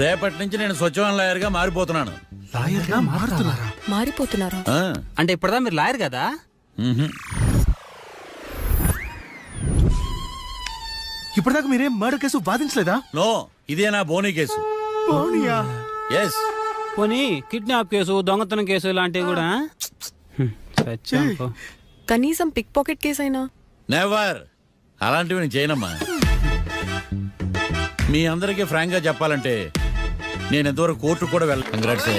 రేపటి నుంచి నేను స్వచ్ఛమైన లాయర్గా మారిపోతున్నాను. మారిపోతున్నారా? అంటే ఇప్పుడుదా మీరు లాయర్ కదా? ఇప్పటిదాకా మీరేం మర్డర్ కేసు వాదించలేదా? నో, ఇదే నా బోనీ కేసు. ఎస్. పోనీ కిడ్నాప్ కేసు, దొంగతనం కేసు ఇలాంటివి కూడా. కనీసం పిక్ పాకెట్ కేసు అయినా? నెవర్. అలాంటివి నేను చేయనమ్మా. మీ అందరికీ ఫ్రాంక్ గా చెప్పాలంటే నేను ఎంతవరకు కోర్టు కూడా వెళ్ళ. Congrats.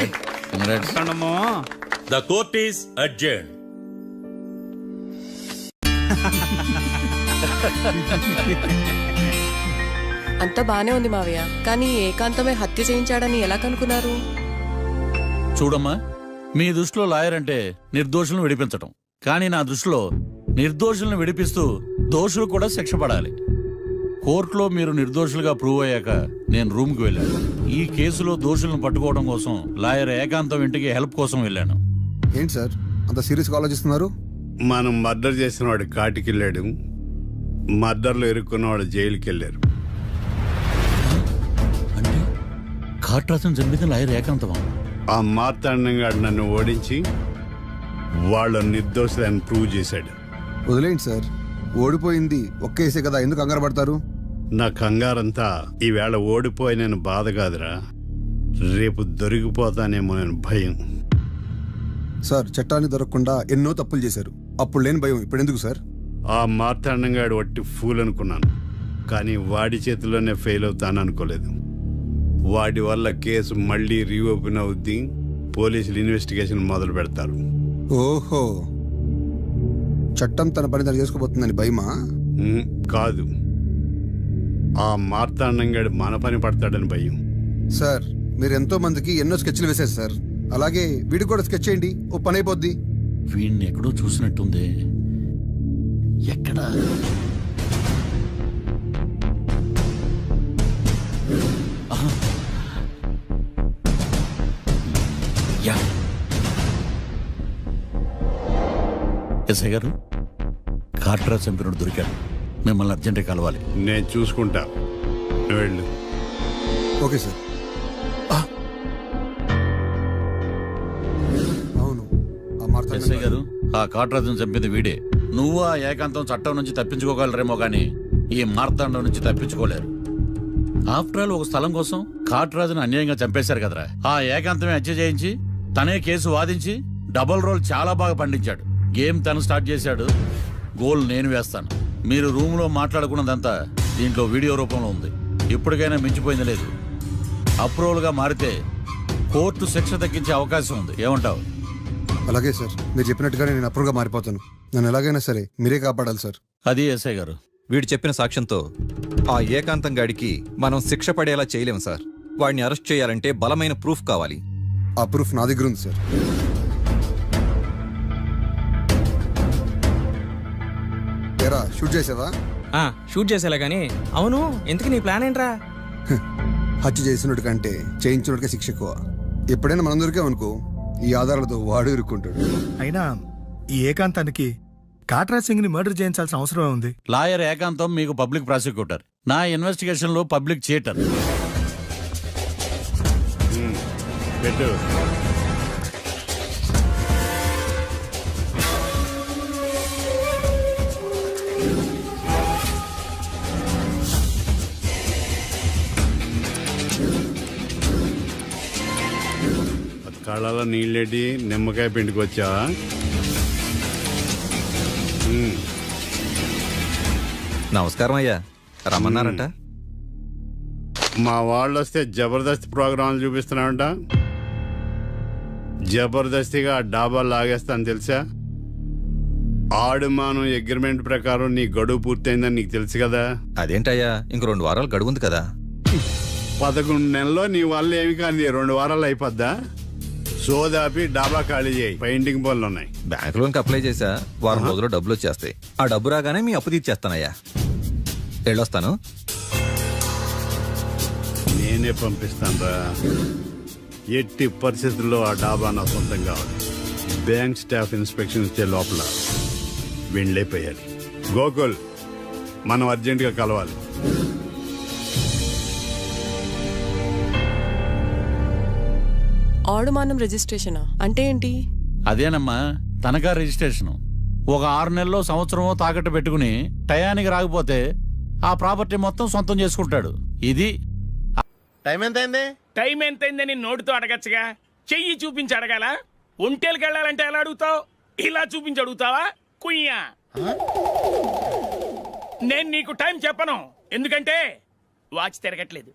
The court is adjourn. అంతా బానే ఉంది మావయ్య, కానీ ఏకాంతమే హత్య చేయించాడని ఎలా కనుక్కున్నారు? చూడమ్మా, మీ దృష్టిలో లాయర్ అంటే నిర్దోషులను విడిపించటం, కానీ నా దృష్టిలో నిర్దోషులను విడిపిస్తూ దోషులు కూడా శిక్ష పడాలి. కోర్టులో మీరు నిర్దోషులుగా ప్రూవ్ అయ్యాక నేను రూమ్కి వెళ్ళాను. ఈ కేసులో దోషులను పట్టుకోవడం కోసం లాయర్ ఏకాంతం ఇంటికి హెల్ప్ కోసం వెళ్ళాను. ఏంటి సార్ అంత సీరియస్గా ఆలోచిస్తున్నారు? మనం మర్డర్ చేసిన వాడు కాటికి వెళ్ళాడు, మర్డర్లో ఇరుక్కున్న వాడు జైలుకి వెళ్ళారు. అంటే కాట్రాసం చంపితే లాయర్ ఏకాంతమా? ఆ మార్తాండంగాడు నన్ను ఓడించి వాళ్ళ నిర్దోషులని ప్రూవ్ చేశాడు. వదిలేండి సార్, ఓడిపోయింది ఒక్కేసే కదా, ఎందుకు కంగారు పడతారు? నా కంగారంతా ఈవేళ ఓడిపోయి నేను బాధ కాదురా, రేపు దొరికిపోతానేమో నేను భయం. సార్ చట్టాన్ని దొరకకుండా ఎన్నో తప్పులు చేశారు, అప్పుడు లేని భయం ఇప్పుడు ఎందుకు సార్? ఆ మార్తాండంగాడు వట్టి ఫూల్ అనుకున్నాను, కానీ వాడి చేతిలోనే ఫెయిల్ అవుతాను అనుకోలేదు. వాడి వల్ల కేసు మళ్ళీ రీఓపెన్ అవుద్ది, పోలీసులు ఇన్వెస్టిగేషన్ మొదలు పెడతారు. ఓహో, చట్టం తన పని తను చేసుకోబోతుందని భయమా? కాదు, ఆ మార్తాండంగాడు మన పని పడతాడని భయం. సార్ మీరు ఎంతో మందికి ఎన్నో స్కెచ్లు వేశారు సార్, అలాగే వీడికి కూడా స్కెచ్ చేయండి, ఓ పని అయిపోద్ది. వీడిని ఎక్కడో చూసినట్టుంది. ఎక్కడా? ఎస్ఐ గారు కాట్రా చంపినోడు దొరికాడు, మిమ్మల్ని అర్జెంటుగా కలవాలి. నేను చూసుకుంటా, నువ్వు వెళ్ళు. Okay sir. అవును, ఎస్ఐ గారు ఆ కాట్రాజును చంపింది వీడే. నువ్వు ఆ ఏకాంతం చట్టం నుంచి తప్పించుకోగలరేమో కానీ ఈ మార్తాండం నుంచి తప్పించుకోలేరు. ఆఫ్టర్ ఆల్ ఒక స్థలం కోసం కాట్రాజును అన్యాయంగా చంపేశారు కదరా. ఆ ఏకాంతమే హత్య చేయించి తనే కేసు వాదించి డబుల్ రోల్ చాలా బాగా పండించాడు. గేమ్ తను స్టార్ట్ చేశాడు, గోల్ నేను వేస్తాను. మీరు రూమ్లో మాట్లాడుకున్నదంతా దీంట్లో వీడియో రూపంలో ఉంది. ఇప్పటికైనా మించిపోయింది లేదు. అప్రూవల్గా మారితే కోర్టు శిక్ష తగ్గించే అవకాశం ఉంది. ఏమంటావు? అలాగే సార్, మీరు చెప్పినట్టుగానే నేను అప్రూవ్గా మారిపోతాను. నన్ను ఎలాగైనా సరే మీరే కాపాడాలి సార్. అది ఎస్ఐ గారు. వీడు చెప్పిన సాక్ష్యంతో ఆ ఏకాంతం గాడికి మనం శిక్ష పడేలా చేయలేం సార్. వాడిని అరెస్ట్ చేయాలంటే బలమైన ప్రూఫ్ కావాలి. ఆ ప్రూఫ్ నా దగ్గర ఉంది సార్. ఏరా, షూట్ చేసావా? షూట్ చేసేలా కానీ. అవును, ఎందుకు నీ ప్లాన్ ఏంట్రా? హత్య చేసినట్టు కంటే చేయించినట్టుగా శిక్ష ఎక్కువ. ఎప్పుడైనా మనం దొరికామనుకో ఈ ఆధారాలతో వాడు ఇరుక్కుంటాడు. అయినా ఈ ఏకాంతానికి కాట్రాజ్ సింగ్ ని మర్డర్ చేయించాల్సిన అవసరం ఉంది. లాయర్ ఏకాంతం మీకు పబ్లిక్ ప్రాసిక్యూటర్, నా ఇన్వెస్టిగేషన్ లో పబ్లిక్ చీటర్. పెట్టు. కళ్ళలో నీళ్ళేటి నిమ్మకాయ పిండుకొచ్చావా? నమస్కారం అయ్యా, రమ్మన్నారంట. మా వాళ్ళు వస్తే జబర్దస్త్ ప్రోగ్రాంలు చూపిస్తున్నావంట. జబర్దస్తిగా డాబా లాగేస్తాను తెలుసా? ఆడుమానం అగ్రిమెంట్ ప్రకారం నీ గడువు పూర్తయిందని నీకు తెలుసు కదా. అదేంటయ్యా, ఇంక 2 వారాలు గడువుంది కదా. 11 నెలల్లో నీ వల్ల ఏమి కానీ 2 వారాలు అయిపోద్దా? సోదాపి డాబా ఖాళీ చేయి, పెయింటింగ్ పనులు ఉన్నాయి. బ్యాంక్ లోన్కి అప్లై చేశా, వారం రోజుల్లో డబ్బులు వచ్చేస్తాయి. ఆ డబ్బు రాగానే మీ అప్పు తీర్చేస్తానయ్యా. వెళ్ళొస్తాను. నేనే పంపిస్తాను రా. ఎట్టి పరిస్థితుల్లో ఆ డాబా నా సొంతం కావాలి. బ్యాంక్ స్టాఫ్ ఇన్స్పెక్షన్ ఇచ్చే లోపల వెళ్ళైపోయాలి. గోకుల్, మనం అర్జెంటుగా కలవాలి. ఆడుమానం రిజిస్ట్రేషనా అంటే ఏంటి? అదేనమ్మా తనఖా రిజిస్ట్రేషన్. ఒక 6 నెలల్లో సంవత్సరమో తాకట్టు పెట్టుకుని టయానికి రాకపోతే ఆ ప్రాపర్టీ మొత్తం సొంతం చేసుకుంటాడు. ఇది టైం ఎంతైంది? టైం ఎంతైందని నోటితో అడగచ్చుగా, చెయ్యి చూపించి అడగాల? ఒంటేలకు వెళ్ళాలంటే ఎలా అడుగుతావు? ఇలా చూపించి అడుగుతావా? కుయ్యా, నేను నీకు టైం చెప్పను, ఎందుకంటే వాచ్ తిరగట్లేదు.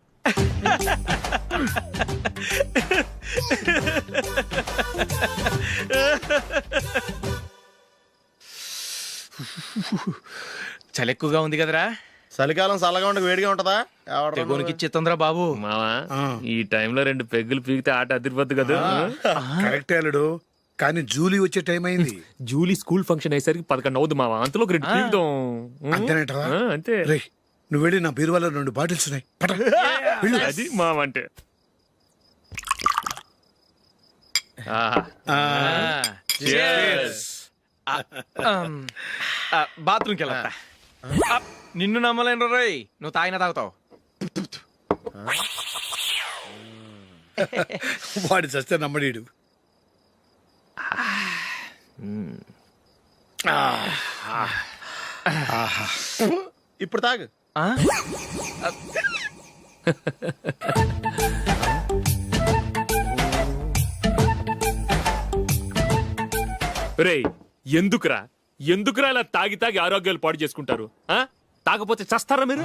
చలి ఎక్కువగా ఉంది కదరా. చలికాలం చల్లగా ఉండక వేడిగా ఉంటదా? తెగోనికి ఇచ్చేతుందిరా బాబు. మావా, ఈ టైంలో 2 పెగ్గులు పీకితే ఆట అదిరిపోద్దు కదా. కరెక్ట్ అల్లుడు, కానీ జూలీ వచ్చే టైం అయింది. జూలీ స్కూల్ ఫంక్షన్ అయ్యేసరికి 11 అవుద్ది మావా. అంతలో 2 పీకుతాం. అంతేనేటవా? అంతే. రేయ్, నువ్వు వెళ్ళి నా బీరువాలో 2 బాటిల్స్ ఉన్నాయి. అది మావ అంటే. బాత్రూమ్కి వెళ్ళా. నిన్ను నమ్మలేను రోయ్, నువ్వు తాగినా తాగుతావు. వాడి చస్తే నమ్మడీడు. ఇప్పుడు తాగు. రేయ్, ఎందుకురా ఇలా తాగి తాగి ఆరోగ్యాలు పాడు చేసుకుంటారు? తాగపోతే చస్తారా మీరు?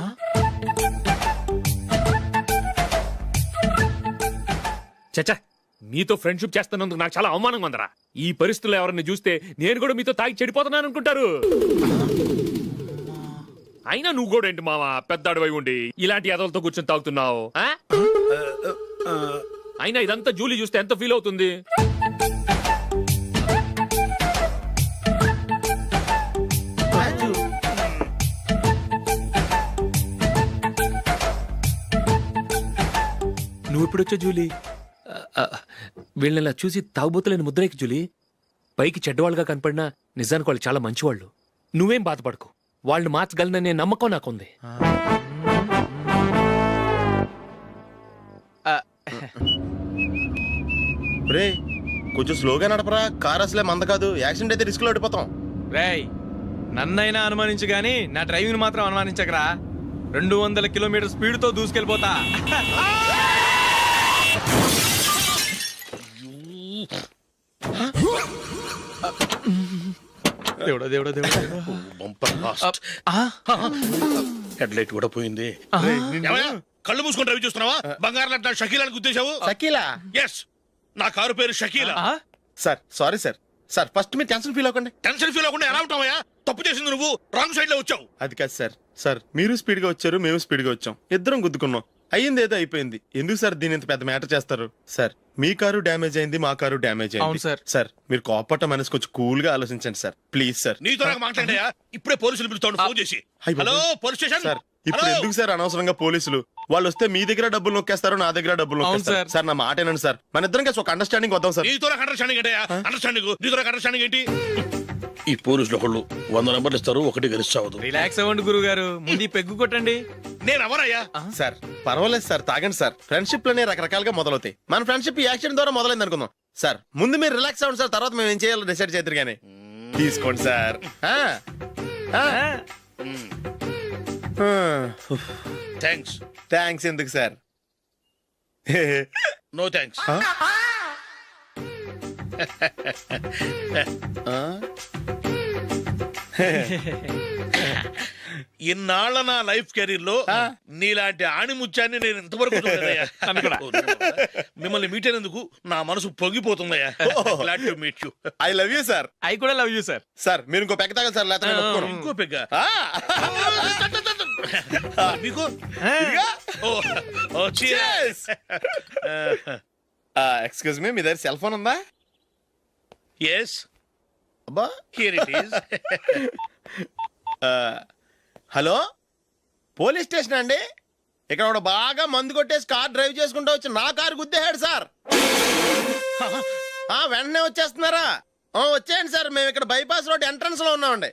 చచ్చా, మీతో ఫ్రెండ్షిప్ చేస్తున్నందుకు నాకు చాలా అవమానంగా ఉందరా. ఈ పరిస్థితుల్లో ఎవరిని చూస్తే నేను కూడా మీతో తాగి చెడిపోతున్నాను అనుకుంటారు. అయినా నువ్వు కూడా ఏంటి మావా, పెద్ద అడవై ఉండి ఇలాంటి ఎదలతో కూర్చొని తాగుతున్నావు? అయినా ఇదంతా జూలీ చూస్తే ఎంత ఫీల్ అవుతుంది? నువ్వు ఎప్పుడొచ్చా జూలీ? వీళ్ళని చూసి తాగుబోతులేని ముద్రేకి జూలీ. పైకి చెడ్డవాళ్ళుగా కనపడినా నిజానికి వాళ్ళు చాలా మంచివాళ్ళు. నువ్వేం బాధపడకు, వాళ్ళని మార్చగలననే నమ్మకం నాకుంది. రే కొంచెం స్లోగా నడపరా, కార్ అసలే మంద కాదు, యాక్సిడెంట్ అయితే రిస్క్ లో ఓడిపోతాం. రేయ్, నన్నైనా అనుమానించు గానీ నా డ్రైవింగ్ మాత్రం అనుమానించకరా. 200 కిలోమీటర్ స్పీడ్ తో దూసుకెళ్ళిపోతా. దేవుడా దేవుడా దేవుడా. హెడ్ లైట్ కూడా పోయింది. ఏమయ్యా, కళ్ళు మూసుకొని రవి చూస్తున్నావా? బంగారం లాంటి నా షకీలాని గుద్దేశావు. షకీలా? ఎస్, నా కారు పేరు Shakeela. Sir sorry sir. Sir first మీరు టెన్షన్ ఫీల్ అవ్వకండి. టెన్షన్ ఫీల్ అవ్వకుండా ఎలా ఉంటావయ్యా? తప్పు చేసింది నువ్వు, రాంగ్ సైడ్ లో వచ్చావు. అది కాదు సార్. సార్ మీరు స్పీడ్ గా వచ్చారు, మేము స్పీడ్ గా వచ్చాం, ఇద్దరం గుద్దుకున్నాం. అయ్యింది ఏదో అయిపోయింది. ఎందుకు సార్ దీని ఇంత పెద్ద మ్యాటర్ చేస్తారు? సార్ మీ కారు డ్యామేజ్ అయింది, మా కారు డ్యామేజ్ అవును అయింది. సార్. సార్ మీరు కోపట్ట మనసు కొంచెం కూల్ గా ఆలోచించండి సార్, ప్లీజ్ సార్. నీతో నాకు మాట్లాడాయా? ఇప్పుడే పోలీసులు పిలుస్తాను, ఫోన్ చేసి. అయ్ బాబోయ్. Hello police station. సార్ ఇప్పుడు హలో? ఎందుకు సార్ అనవసరంగా పోలీసులు? వాళ్ళు వస్తే మీ దగ్గర డబ్బులు నొక్కేస్తారు, నా దగ్గర డబ్బులు అవును నొక్కేస్తారు. సార్. సార్ నా మాట ఏనండి సార్, మన ఇద్దరం కలిసి ఒక అండర్స్టాండింగ్ వద్దాం సార్. నీతో నాకు అండర్స్టాండింగ్ ఏంటయ్యా? అండర్స్టాండింగ్ నీతో నాకు అండర్స్టాండింగ్ ఏంటి? ఈ పోలీసులు ఒకళ్ళు 100 నెంబర్లు ఇస్తారు, ఒకటి గెలిచావదు. రిలాక్స్ అవ్వండి గురుగారు, ముందు ఈ పెగ్గు కొట్టండి. నేను ఎవరయ్యా? సార్ పర్వాలేదు సార్, తాగండి సార్. ఫ్రెండ్షిప్ లోనే రకరకాలుగా మొదలవుతాయి. మన ఫ్రెండ్షిప్ ఈ యాక్సిడెంట్ ద్వారా మొదలైంది అనుకుందాం. సార్ ముందు మీరు రిలాక్స్ అవ్వండి సార్, తర్వాత మేము ఏం చేయాలో డిసైడ్ చేద్దరు కానీ. తీసుకోండి సార్. థ్యాంక్స్. థ్యాంక్స్ ఎందుకు సార్? No thanks. ఇన్నాళ్ళ నా లైఫ్ కెరీర్ లో నీలాంటి ఆణిముత్యాన్ని నేను ఇంతవరకు చూడలేదయ్యా. మిమ్మల్ని మీట్ అయినందుకు నా మనసు పొంగిపోతుందయ్యా. Glad to meet you. I love you sir. I కూడా లవ్ యూ సార్. సార్ మీరు ఇంకో పెక్క తాగండి సార్, లేకపోతే నేను ఒప్పుకోను. ఇంకో పెగ్గ మీకు? ఇదిగా. ఓ cheers. ఎక్స్క్యూజ్ మీ, మీ దగ్గర సెల్ ఫోన్ ఉందా? Yes, అబ్బా. here it is. Hello, police station అండి. ఇక్కడ ఒకడు బాగా మందు కొట్టేసి కార్ డ్రైవ్ చేసుకుంటూ వచ్చి నా కారు గుద్దేశాడు సార్. వెంటనే వచ్చేస్తున్నారా? వచ్చేయండి సార్, మేము ఇక్కడ బైపాస్ రోడ్ ఎంట్రన్స్ లో ఉన్నామండి.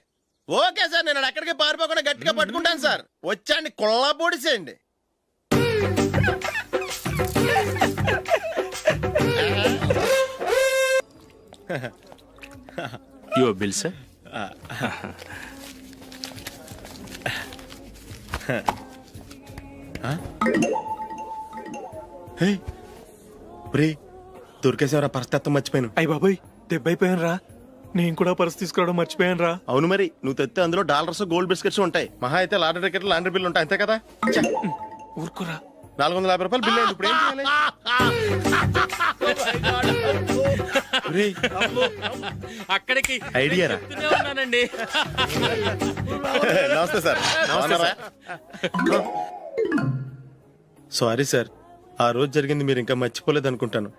ఓకే సార్, నేను ఎక్కడికి పారిపోకుండా గట్టిగా పట్టుకుంటాను సార్. వచ్చాండి, కుళ్ళా పొడిసేయండి. Your bill sir. దొరికేసేవరా, పరిస్థితి మర్చిపోయాను. అయ్య బాబాయ్, దెబ్బైపోయాను రా. నేను కూడా పర్స్ తీసుకురావడం మర్చిపోయాను రా. అవును మరి, నువ్వు తెస్తే అందులో డాలర్స్ గోల్డ్ బిస్కెట్స్ ఉంటాయి. మహా అయితే లాటరీ టికెట్ లాండ్రీ బిల్లు ఉంటాయి, అంతే కదా. ఊరుకురా. 450 రూపాయలు బిల్లు అయింది. ఇప్పుడు ఏం చేయాలి? ఒరేయ్, అక్కడికి ఐడియా రా. ఉన్నానండి. నమస్తే సార్. సారీ సార్, ఆ రోజు జరిగింది మీరు ఇంకా మర్చిపోలేదు అనుకుంటాను.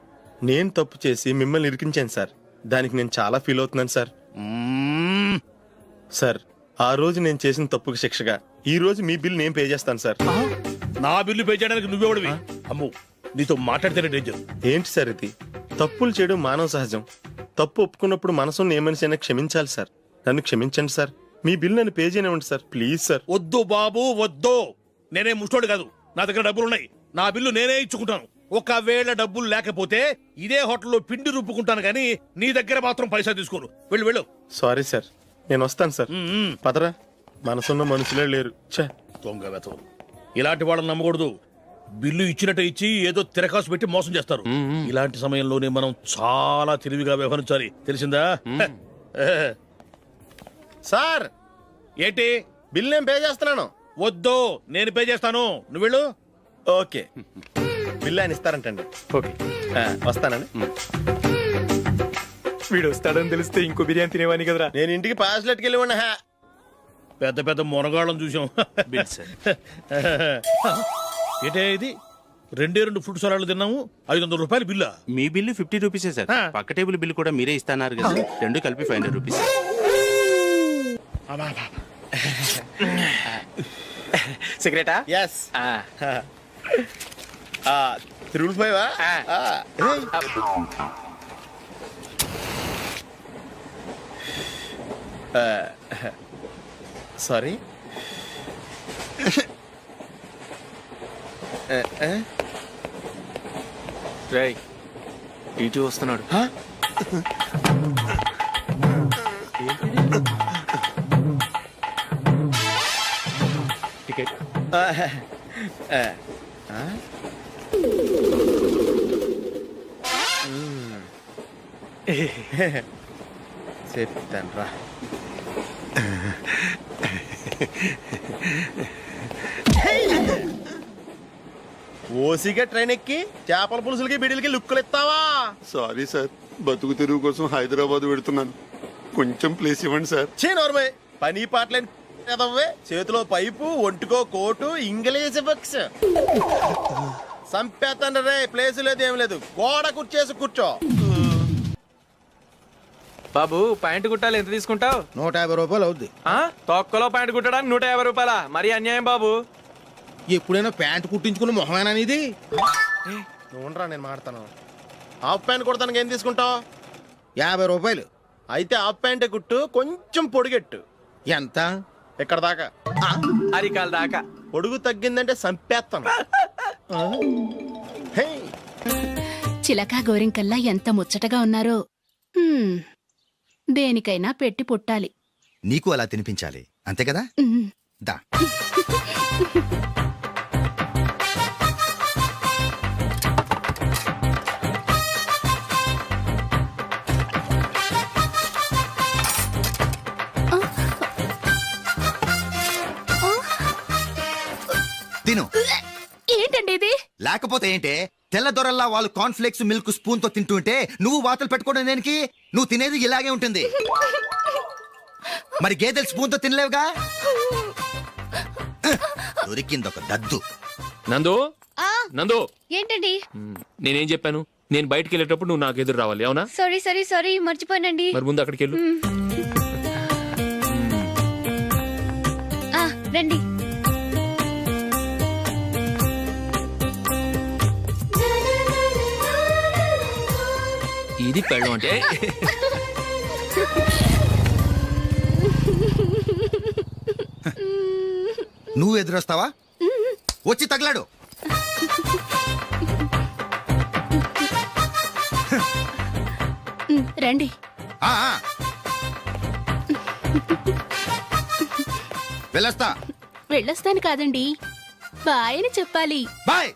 నేను తప్పు చేసి మిమ్మల్ని ఇరికించాను సార్. దానికి నేను చాలా ఫీల్ అవుతున్నాను సార్. సార్ ఆ రోజు నేను చేసిన తప్పుకి శిక్షగా ఈ రోజు మీ బిల్ నేను పే చేస్తాను సార్. నా బిల్లు పే చేయడానికి నువ్వెవడివి? అమ్ము, నీతో మాట్లాడితేనే డేంజర్. ఏంటి సార్ ఇది? తప్పులు చేయడం మానవ సహజం. తప్పు ఒప్పుకున్నప్పుడు మనసుని ఏ మనిషి అయినా క్షమించాలి సార్. నన్ను క్షమించండి సార్. మీ బిల్ నన్ను పే చేయనివ్వండి సార్, ప్లీజ్ సార్. వద్దు బాబు, వద్దు. నేనే ముష్టోడు కాదు, నా దగ్గర డబ్బులు ఉన్నాయి. నా బిల్లు నేనే ఇచ్చుకుంటాను. ఒకవేళ డబ్బులు లేకపోతే ఇదే హోటల్లో పిండి రుబ్బుకుంటాను, కానీ నీ దగ్గర మాత్రం పైసా తీసుకోను. వెళ్ళు వెళ్ళు. సారీ సార్, నేను వస్తాను సార్. పదరా, మనసున్న మనుషులే లేరు. ఛే, దొంగ వెతవు. ఇలాంటి వాళ్ళని నమ్మకూడదు. బిల్లు ఇచ్చినట్టు ఇచ్చి ఏదో తిరకాసు పెట్టి మోసం చేస్తారు. ఇలాంటి సమయంలోనే మనం చాలా తెలివిగా వ్యవహరించాలి, తెలిసిందా? సార్ ఏంటి? బిల్ నేను పే చేస్తున్నాను. వద్దు, నేను పే చేస్తాను, నువ్వు వెళ్ళు. ఓకే, బిల్ ఆయన ఇస్తారంటండి. ఓకే, వస్తానండి. వీడు వస్తాడని తెలిస్తే ఇంకో బిర్యానీ తినేవాని కదరా. నేను ఇంటికి పాస్లెట్కి వెళ్ళి ఉన్నా. పెద్ద పెద్ద మునగాళ్ళం చూసాం. ఏంటే ఇది? 2 ఫ్రూట్ సలాడ్లు తిన్నాము, 500 రూపాయలు బిల్లా? మీ బిల్లు 50 రూపీసే సార్. పక్క టేబుల్ బిల్లు కూడా మీరే ఇస్తాన్నారు కదా, రెండు కలిపి 500 రూపీస్. సిగరెటా? ఎస్. 355. సారీ. రేయ్ ఇటు వస్తున్నాడు. టికెట్. చెప్తాను రా. ఓసిగా ట్రైన్ ఎక్కి చేపల పులుసులకి బిడిలకి లుక్కులు ఇస్తావా? సారీ సార్, బతుకు తెరువు కోసం హైదరాబాద్ పెడుతున్నాను. కొంచెం ప్లేస్ ఇవ్వండి సార్. నోర్మే పని పాటలేని ఎదవ్వే. చేతిలో పైపు, ఒంటికో కోటు, ఇంగ్లీష్ బుక్స్. సంపేతండ్రి రే. ప్లేస్ లేదు ఏం లేదు, గోడ కుర్చేసి కూర్చో. బాబు ప్యాంటు కుట్టాలి, ఎంత తీసుకుంటావు? 150 రూపాయలు అవుద్ది. తొక్కలో ప్యాంటు కుట్టడానికి 150 రూపాయల? మరి అన్యాయం బాబు. ఎప్పుడైనా ప్యాంట్ కుట్టించుకున్న మొహమేనా ఇది? చూడరా నేను మాడతాను. హాఫ్ ప్యాంట్ కుడతానికి ఏం తీసుకుంటావు? 50 రూపాయలు. అయితే హాఫ్ ప్యాంటే కుట్టు, కొంచెం పొడిగెట్టు. ఎంత? ఇక్కడ దాకా, అరికాల దాకా. పొడుగు తగ్గిందంటే సంపేస్తాను. హే, చిలకా గోరింకల్లా ఎంత ముచ్చటగా ఉన్నారో. దేనికైనా పెట్టి పుట్టాలి. నీకు అలా తినిపించాలి, అంతే కదా? దా. తిను. ఏంటండి ఇది? లేకపోతే ఏంటే, తెల్లదొరల్లా వాళ్ళు కార్న్ఫ్లేక్స్ మిల్క్ స్పూన్ తో తింటుంటే నువ్వు వాతలు పెట్టుకోవడం దేనికి? నువ్వు తినేది ఇలాగే ఉంటుంది. మరి గేదెలు స్పూన్ తో తినలేవుగా. దొరికింది ఒక దద్దు. నందు, నందు, ఏంటండి? నేనేం చెప్పాను? నేను బయటికి వెళ్ళేటప్పుడు నువ్వు నాకు ఎదురు రావాలి, అవునా? సారీ మర్చిపోయానండి. మరి ముందు అక్కడికి వెళ్ళు. రండి. ఇది పెళ్ళం అంటే. నువ్వు ఎదురొస్తావా? వచ్చి తగలాడు. రండి. వెళ్ళొస్తా. వెళ్ళొస్తాను కాదండి, బాయ్ అని చెప్పాలి. బాయ్.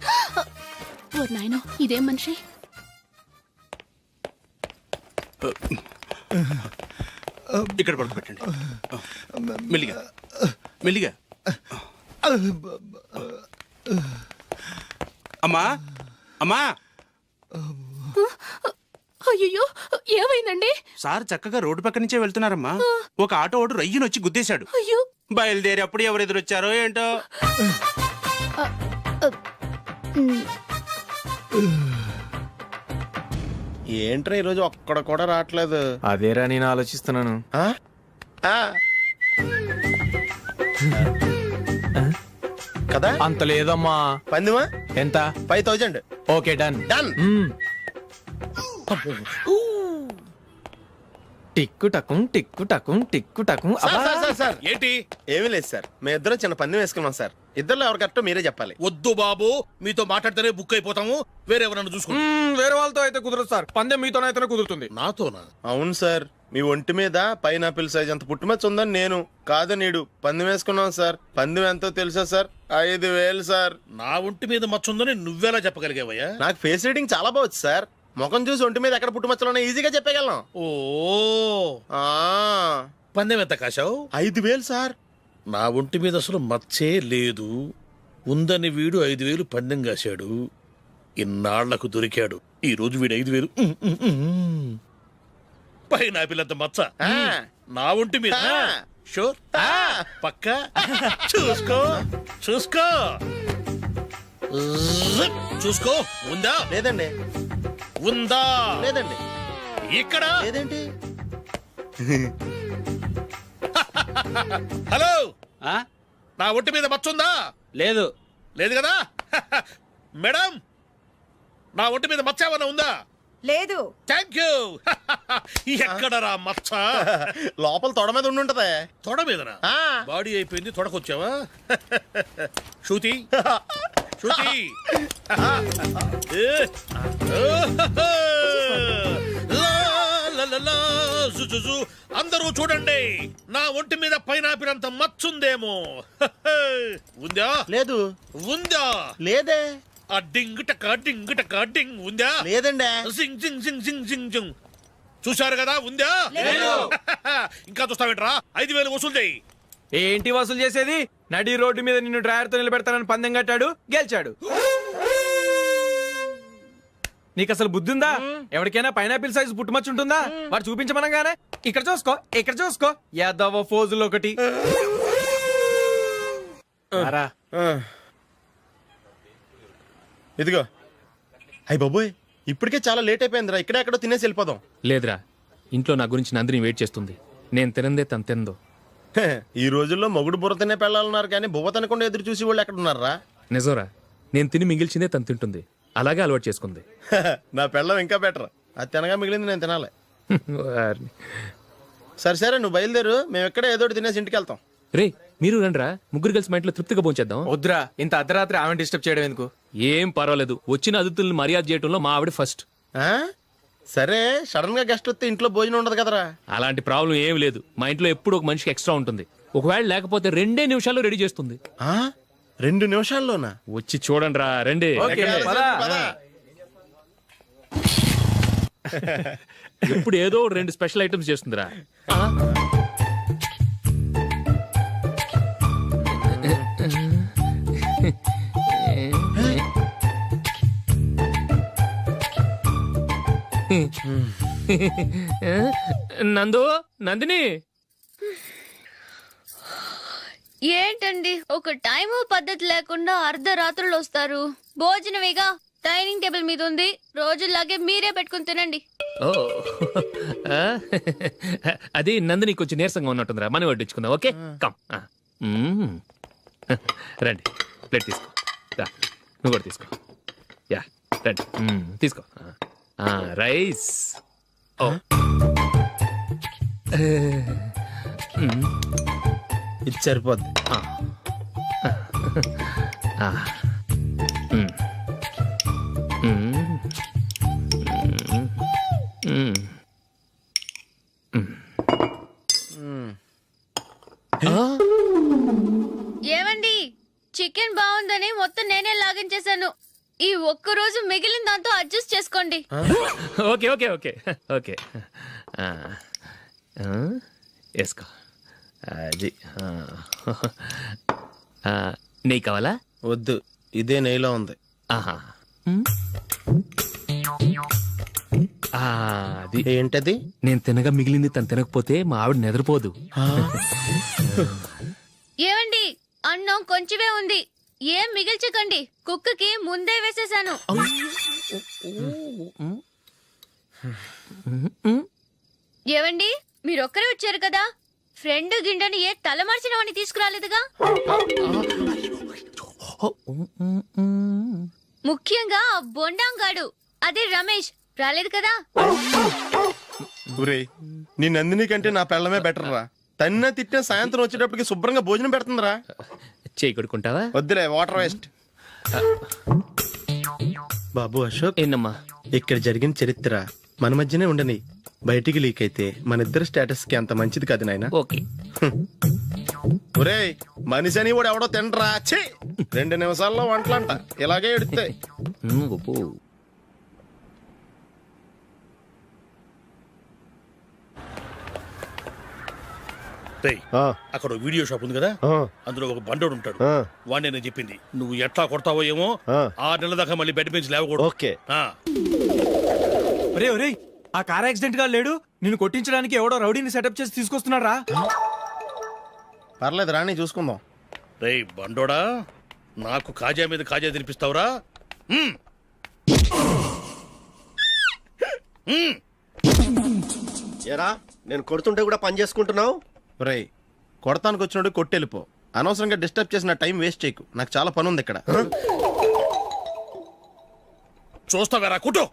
ఓ నాయనో, ఇదేం మనిషి? ఇక్కడ పడుకోబెట్టండి. మెల్లిగా మెల్లిగా. అమ్మా అమ్మా. అయ్యో, ఏమైందండి? సార్ చక్కగా రోడ్డు పక్క నుంచే వెళ్తున్నారమ్మా. ఒక ఆటో ఓడు రయ్యనొచ్చి గుద్దేశాడు. అయ్యో. బయలుదేరి అప్పుడు ఎవరు ఎదురొచ్చారో ఏంటో. ఏంట్రా ఈరోజు ఒక్కడ కూడా రావట్లేదు? అదేరా నేను ఆలోచిస్తున్నాను. కదా అంత లేదమ్మా. పందిమా ఎంత? 5000. Okay, done. డన్. టిక్కు టకుం టిక్కు టకుం టిక్కు టకుం. సార్ ఏంటి? ఏమీ లేదు సార్, మేము ఇద్దరం చిన్న పందెం వేసుకున్నాం సార్. ఇద్దరు ఎవరు కరెక్టో మీరే చెప్పాలి. వద్దు బాబు, మీతో మాట్లాడితేనే బుక్ అయిపోతాము. వేరెవరన్నా చూసుకుంటాం. వేరే వాళ్ళతో అయితే కుదరదు సార్, పందెం మీతోనైతేనే కుదురుతుంది. నాతోనా? అవును సార్, మీ ఒంటి మీద పైనాపిల్ సైజ్ అంత పుట్టుమచ్చ ఉందని నేను కాదు నీడు పందెం వేసుకున్నాం సార్. పందెం ఎంతో తెలుసా సార్? 5000 సార్. నా ఒంటి మీద మచ్చ ఉందని నువ్వెలా చెప్పగలిగావయ్యా? నాకు ఫేస్ రీడింగ్ చాలా బాగుంది సార్. ముఖం చూసి ఒంటి మీద ఎక్కడ పుట్టుమచ్చలో ఈజీగా చెప్పగలను. ఓ, పందెం ఎంత కాశావు? 5000 సార్. నా ఒంటి మీద అసలు మచ్చే లేదు. ఉందని వీడు 5000 పందెం కాశాడు. ఇన్నాళ్లకు దొరికాడు. ఈ రోజు వీడు 5000. పైన పిల్లంత మచ్చ నా ఒంటి మీద. షూర్, పక్క. చూసుకో చూసుకో చూసుకో. ఉందా? లేదండి. ఉందా? లేదండి. ఇక్కడ లేదేంటి? హలో, నా ఒంటి మీద మచ్చుందా? లేదు. లేదు కదా? మేడం, నా ఒంటి మీద మచ్చ ఏమన్నా ఉందా? లేదు. Thank you. ఎక్కడరా మచ్చ? లోపల తొడ మీద ఉండుంటదే. తొడ మీదనా? ఆ. బాడీ అయిపోయింది, తొడకొచ్చావా? శృతి శృతి. అందరూ చూడండి, నా ఒంటి మీద పైనాపిల్ అంత మచ్చుందేమో. ఉందా? లేదు. ఉందా? లేదే. ఆ డింగ్ టక డింగ్ టక డింగ్ ఉందా? లేదండి. జింగ్ జింగ్ జింగ్ జింగ్ జింగ్ జింగ్. చూశారు కదా, ఉందా? ఇంకా చూస్తావేంట్రా? 5,000 వసూలు చేయి. ఏంటి వసూలు చేసేది? నడి రోడ్డు మీద నిన్ను డ్రైవర్తో నిలబెడతానని పందెం కట్టాడు, గెలిచాడు. నీకు అసలు బుద్ధి ఉందా? ఎవరికైనా పైనాపిల్ సైజ్ పుట్టుమచ్చు ఉంటుందా? వాడు చూపించమనగానే ఇక్కడ చూసుకో, ఇక్కడ చూసుకో, యాదవ ఫోజులు ఒకటి. ఇదిగో. అయ్య బాబోయ్, ఇప్పటికే చాలా లేట్ అయిపోయిందిరా. ఇక్కడే ఎక్కడో తినేసి వెళ్ళిపోదాం. లేదురా, ఇంట్లో నా గురించి నందిని వెయిట్ చేస్తుంది. నేను తినందే తను తిందో. ఈ రోజుల్లో మొగుడు బుర్ర తినే పెళ్ళాలన్నారు కానీ బువ్వ తినకుండా ఎదురు చూసి వాళ్ళు ఎక్కడ ఉన్నారా? నిజంరా, నేను తిని మిగిల్చిందే తను తింటుంది. అలాగే అలవాటు చేసుకుంది. నా పెళ్ళం ఇంకా బెటర్. అది తినగా మిగిలింది నేను తినాలి. సరే సరే, నువ్వు బయలుదేరు. మేము ఎక్కడే ఏదో ఒకటి తినేసి ఇంటికి వెళ్తాం. రే, మీరు రండిరా, ముగ్గురు కలిసి మా ఇంట్లో తృప్తిగా పోంచేద్దాం. వద్దురా, ఇంత అర్ధరాత్రి ఆమె డిస్టర్బ్ చేయడం ఎందుకు? ఏం పర్వాలేదు, వచ్చిన అతిథుల్ని మర్యాద చేయడంలో మా ఆవిడ ఫస్ట్. ఆ? సరే, సడన్ గా గెస్ట్ వస్తే ఇంట్లో భోజనం ఉండదు కదరా. అలాంటి ప్రాబ్లం ఏం లేదు. మా ఇంట్లో ఎప్పుడు ఒక మనిషికి ఎక్స్ట్రా ఉంటుంది. ఒకవేళ లేకపోతే 2 నిమిషాల్లో రెడీ చేస్తుంది. 2 నిమిషాల్లోనా? వచ్చి చూడండి రా, రండి. ఎప్పుడు ఏదో 2 స్పెషల్ ఐటమ్స్ చేస్తుందిరా. నందు, నందిని. ఏంటండి ఒక టైం పద్ధతి లేకుండా అర్ధరాత్రులు వస్తారు? భోజనమేగా డైనింగ్ టేబుల్ మీద ఉంది, రోజుల్లాగే మీరే పెట్టుకుని తినండి. ఓ, అది నందిని కొంచెం నీరసంగా ఉన్నట్టుందిరా, మనీ వడ్డించుకుందాం. Okay, come. రండి, ప్లేట్ తీసుకో. రా, నువ్వు కూడా తీసుకో. యా, రండి, తీసుకో. రైస్. ఓ, ఇది సరిపోద్ది. ఏమండి, చికెన్ బాగుందని మొత్తం నేనే లాగించేశాను. ఈ ఒక్కరోజు మిగిలిన దాంతో అడ్జస్ట్ చేసుకోండి. Okay okay okay okay. వేసుకో. అది నెయ్యి కావాలా? వద్దు, ఇదే నెయ్యిలో ఉంది. ఆహా, అది ఏంటది? నేను తినగా మిగిలింది తను తినకపోతే మా ఆవిడ నిద్రపోదు. ఏమండి, అన్నం కొంచెమే ఉంది, ఏం మిగిల్చకండి. కుక్కకి ముందే వేసేసాను. ఏవండి, మీరొక్కరే వచ్చారు కదా, ఫ్రెండ్ గిండెని ఏ తలమార్చిన వాడిని తీసుకురాలేదుగా? ముఖ్యంగా బొండాంగాడు, అదే రమేష్, రాలేదు కదా? ఒరేయ్, నీ నందిని కంటే నా పెళ్ళమే బెటర్ రా. తన్న తిట్టిన సాయంత్రం వచ్చేటప్పటికి శుభ్రంగా భోజనం పెడుతుందిరా. చేయి కొడుకుంటావా? వద్దులే, వాటర్ వేస్ట్. బాబు అశోక్, ఏంటమ్మా? ఇక్కడ జరిగిన చరిత్ర మన మధ్యనే ఉండని. బయటికి లీక్ అయితే మన ఇద్దరు స్టేటస్ కి అంత మంచిది కాదు నాయన. ఓకే. ఒరేయ్, మనిషి అని కూడా ఎవడో తినరా. 2 నిమిషాల్లో వంటలంట, ఇలాగే ఎడుతాయి. అక్కడ వీడియో షాప్ ఉంది కదా, అందులో ఒక బండోడు ఉంటాడు. వాడిని నేను చెప్పింది, నువ్వు ఎట్లా కొడతావో ఏమో, 6 నెలల దాకా మళ్ళీ బెడ్ పెంచి లేవకూడదు. ఓకే. ఒరే ఒరే, ఆ కార్ యాక్సిడెంట్ గా లేడు, నిన్ను కొట్టించడానికి ఎవడో రౌడీని సెటప్ చేసి తీసుకొస్తున్నాడు రా. పర్లేదు, రాని చూసుకుందాం. రేయ్ బండోడా, నాకు కాజా మీద కాజా తినిపిస్తావురా? ఏరా, నేను కొడుతుంటే కూడా పని చేసుకుంటున్నావు? రేయ్, కొడతానికి వచ్చినోడు కొట్టెళ్ళిపో. అనవసరంగా డిస్టర్బ్ చేసిన టైం వేస్ట్ చేయకు. నాకు చాలా పని ఉంది ఇక్కడ. చూస్తావేరా కుట్టు.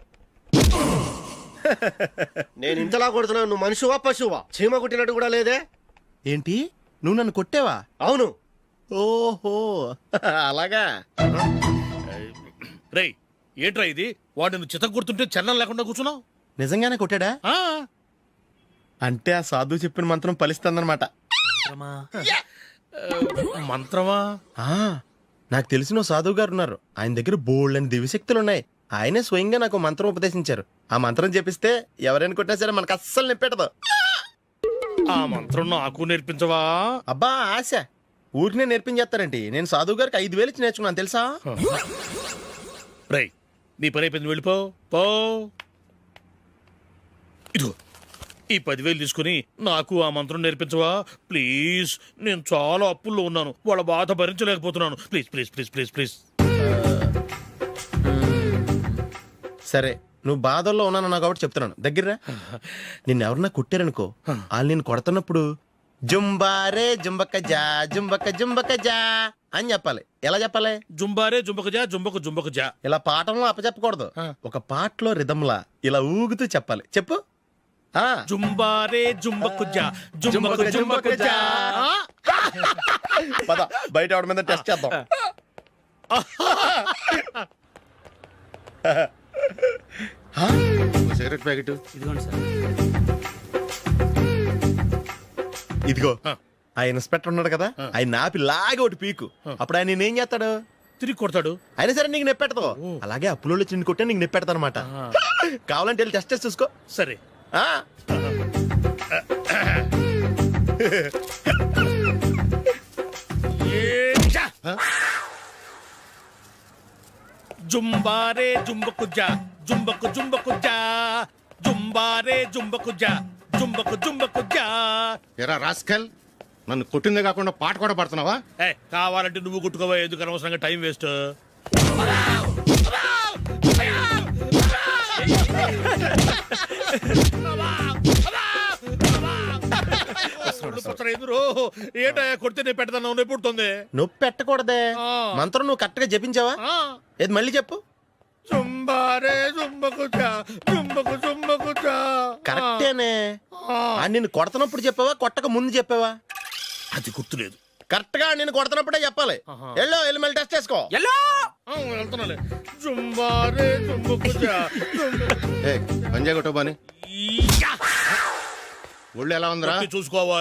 నేను ఇంతలా కొడుతున్నాను, నువ్వు మనిషివా పశువా? చీమ కుట్టినట్టు కూడా లేదే. ఏంటి, నువ్వు నన్ను కొట్టేవా? అవును. ఓహో అలాగా. రేయ్ ఏంట్రా ఇది? వాడు నువ్వు చిత్త గుర్తుంటే చలనం లేకుండా కూర్చున్నావు. నిజంగానే కొట్టాడా? అంటే ఆ సాధువు చెప్పిన మంత్రం ఫలిస్తుందన్నమాట. మంత్రమా? నాకు తెలిసిన ఓ సాధువు గారు ఉన్నారు. ఆయన దగ్గర బోల్డ్ అని దివ్యశక్తులు ఉన్నాయి. ఆయనే స్వయంగా నాకు మంత్రం ఉపదేశించారు. ఆ మంత్రం చెప్పిస్తే ఎవరైనా కొట్టినా సరే మనకు అస్సలు నిప్పెట్టదు. ఆ మంత్రం నాకు నేర్పించవా? అబ్బా ఆశ, ఊరినే నేర్పించేస్తారండి. నేను సాధువు గారికి 5,000 ఇచ్చి నేర్చుకున్నాను తెలుసా? రేయ్ నీ పని అయిపోయింది, వెళ్ళిపో పో. ఇదిగో ఈ 10,000 తీసుకుని నాకు ఆ మంత్రం నేర్పించవా ప్లీజ్? నేను చాలా అప్పుల్లో ఉన్నాను, వాళ్ళ బాధ భరించలేకపోతున్నాను. Please please please please please. సరే, నువ్వు బాధల్లో ఉన్నాను నాకు కాబట్టి చెప్తున్నాను. దగ్గర నిన్ను ఎవరన్నా కొట్టారనుకో, వాళ్ళు నేను కొడుతున్నప్పుడు జుంబారే జుంబక జా జుంబక జుంబక జా అని చెప్పాలి. ఎలా చెప్పాలి? జుంబారే జుంబకు జా జుంబకు జుంబకు జా. ఇలా పాఠంలో అప్పచెప్పకూడదు. ఒక పాటలో రిధంలా ఇలా ఊగుతూ చెప్పాలి. చెప్పు. జుంబారే జుంబకు జా జుంబకు జుంబకు జా. పద బయట ఆవిడ మీద టెస్ట్ చేద్దాం. సిగరెట్ ప్యాకెట్ ఇదిగోండి సార్. ఇదిగో. ఆ ఇన్స్పెక్టర్ ఉన్నాడు కదా, ఆయన నాపి లాగే ఒకటి పీకు. అప్పుడు ఆయన నేనేం చేస్తాడు? తిరిగి కొడతాడు. అయినా సరే నీకు నెప్పెడతావు. అలాగే అప్పులో చిన్న కొట్టే నీకు నెప్పెడతా అనమాట. కావాలంటే వెళ్ళి టెస్ట్ చేసి చూసుకో. సరే. జుంబారే జుంబకు జా జుంబకు జుంబకు జా జుంబారే జుంబకు జా జుంబకు జుంబకు జా. ఎరా రాస్కల్, నన్ను కొట్టిందే కాకుండా పాట కూడా పడుతున్నావా? కావాలంటే నువ్వు కొట్టుకోవా, ఎందుకు అనవసరంగా టైం వేస్ట్. ఏంటా కొడితే నేను పెడతాను, నొప్పి పుడుతుంది. నొప్పి పెట్టకూడదే. మంత్రం నువ్వు కరెక్ట్ గా జపించావా? ఏది మళ్ళీ చెప్పు. జుంబారే జుంబకు జా జుంబకు జుంబకు జా. కరెక్టేనే. నిన్ను కొడుతున్నప్పుడు చెప్పావా, కొట్టక ముందు చెప్పావా? అది గుర్తులేదు. కరెక్ట్ గా నేను కొడుతున్నప్పుడే చెప్పాలి. వెళ్ళి మళ్ళీ టెస్ట్ చేసుకో. వెళ్తున్నాలే. జుంబారే జుంబకు జా. పంజాయ్ కొట్టు బాని. ఒళ్ళు ఎలా ఉందిరా చూసుకోవా.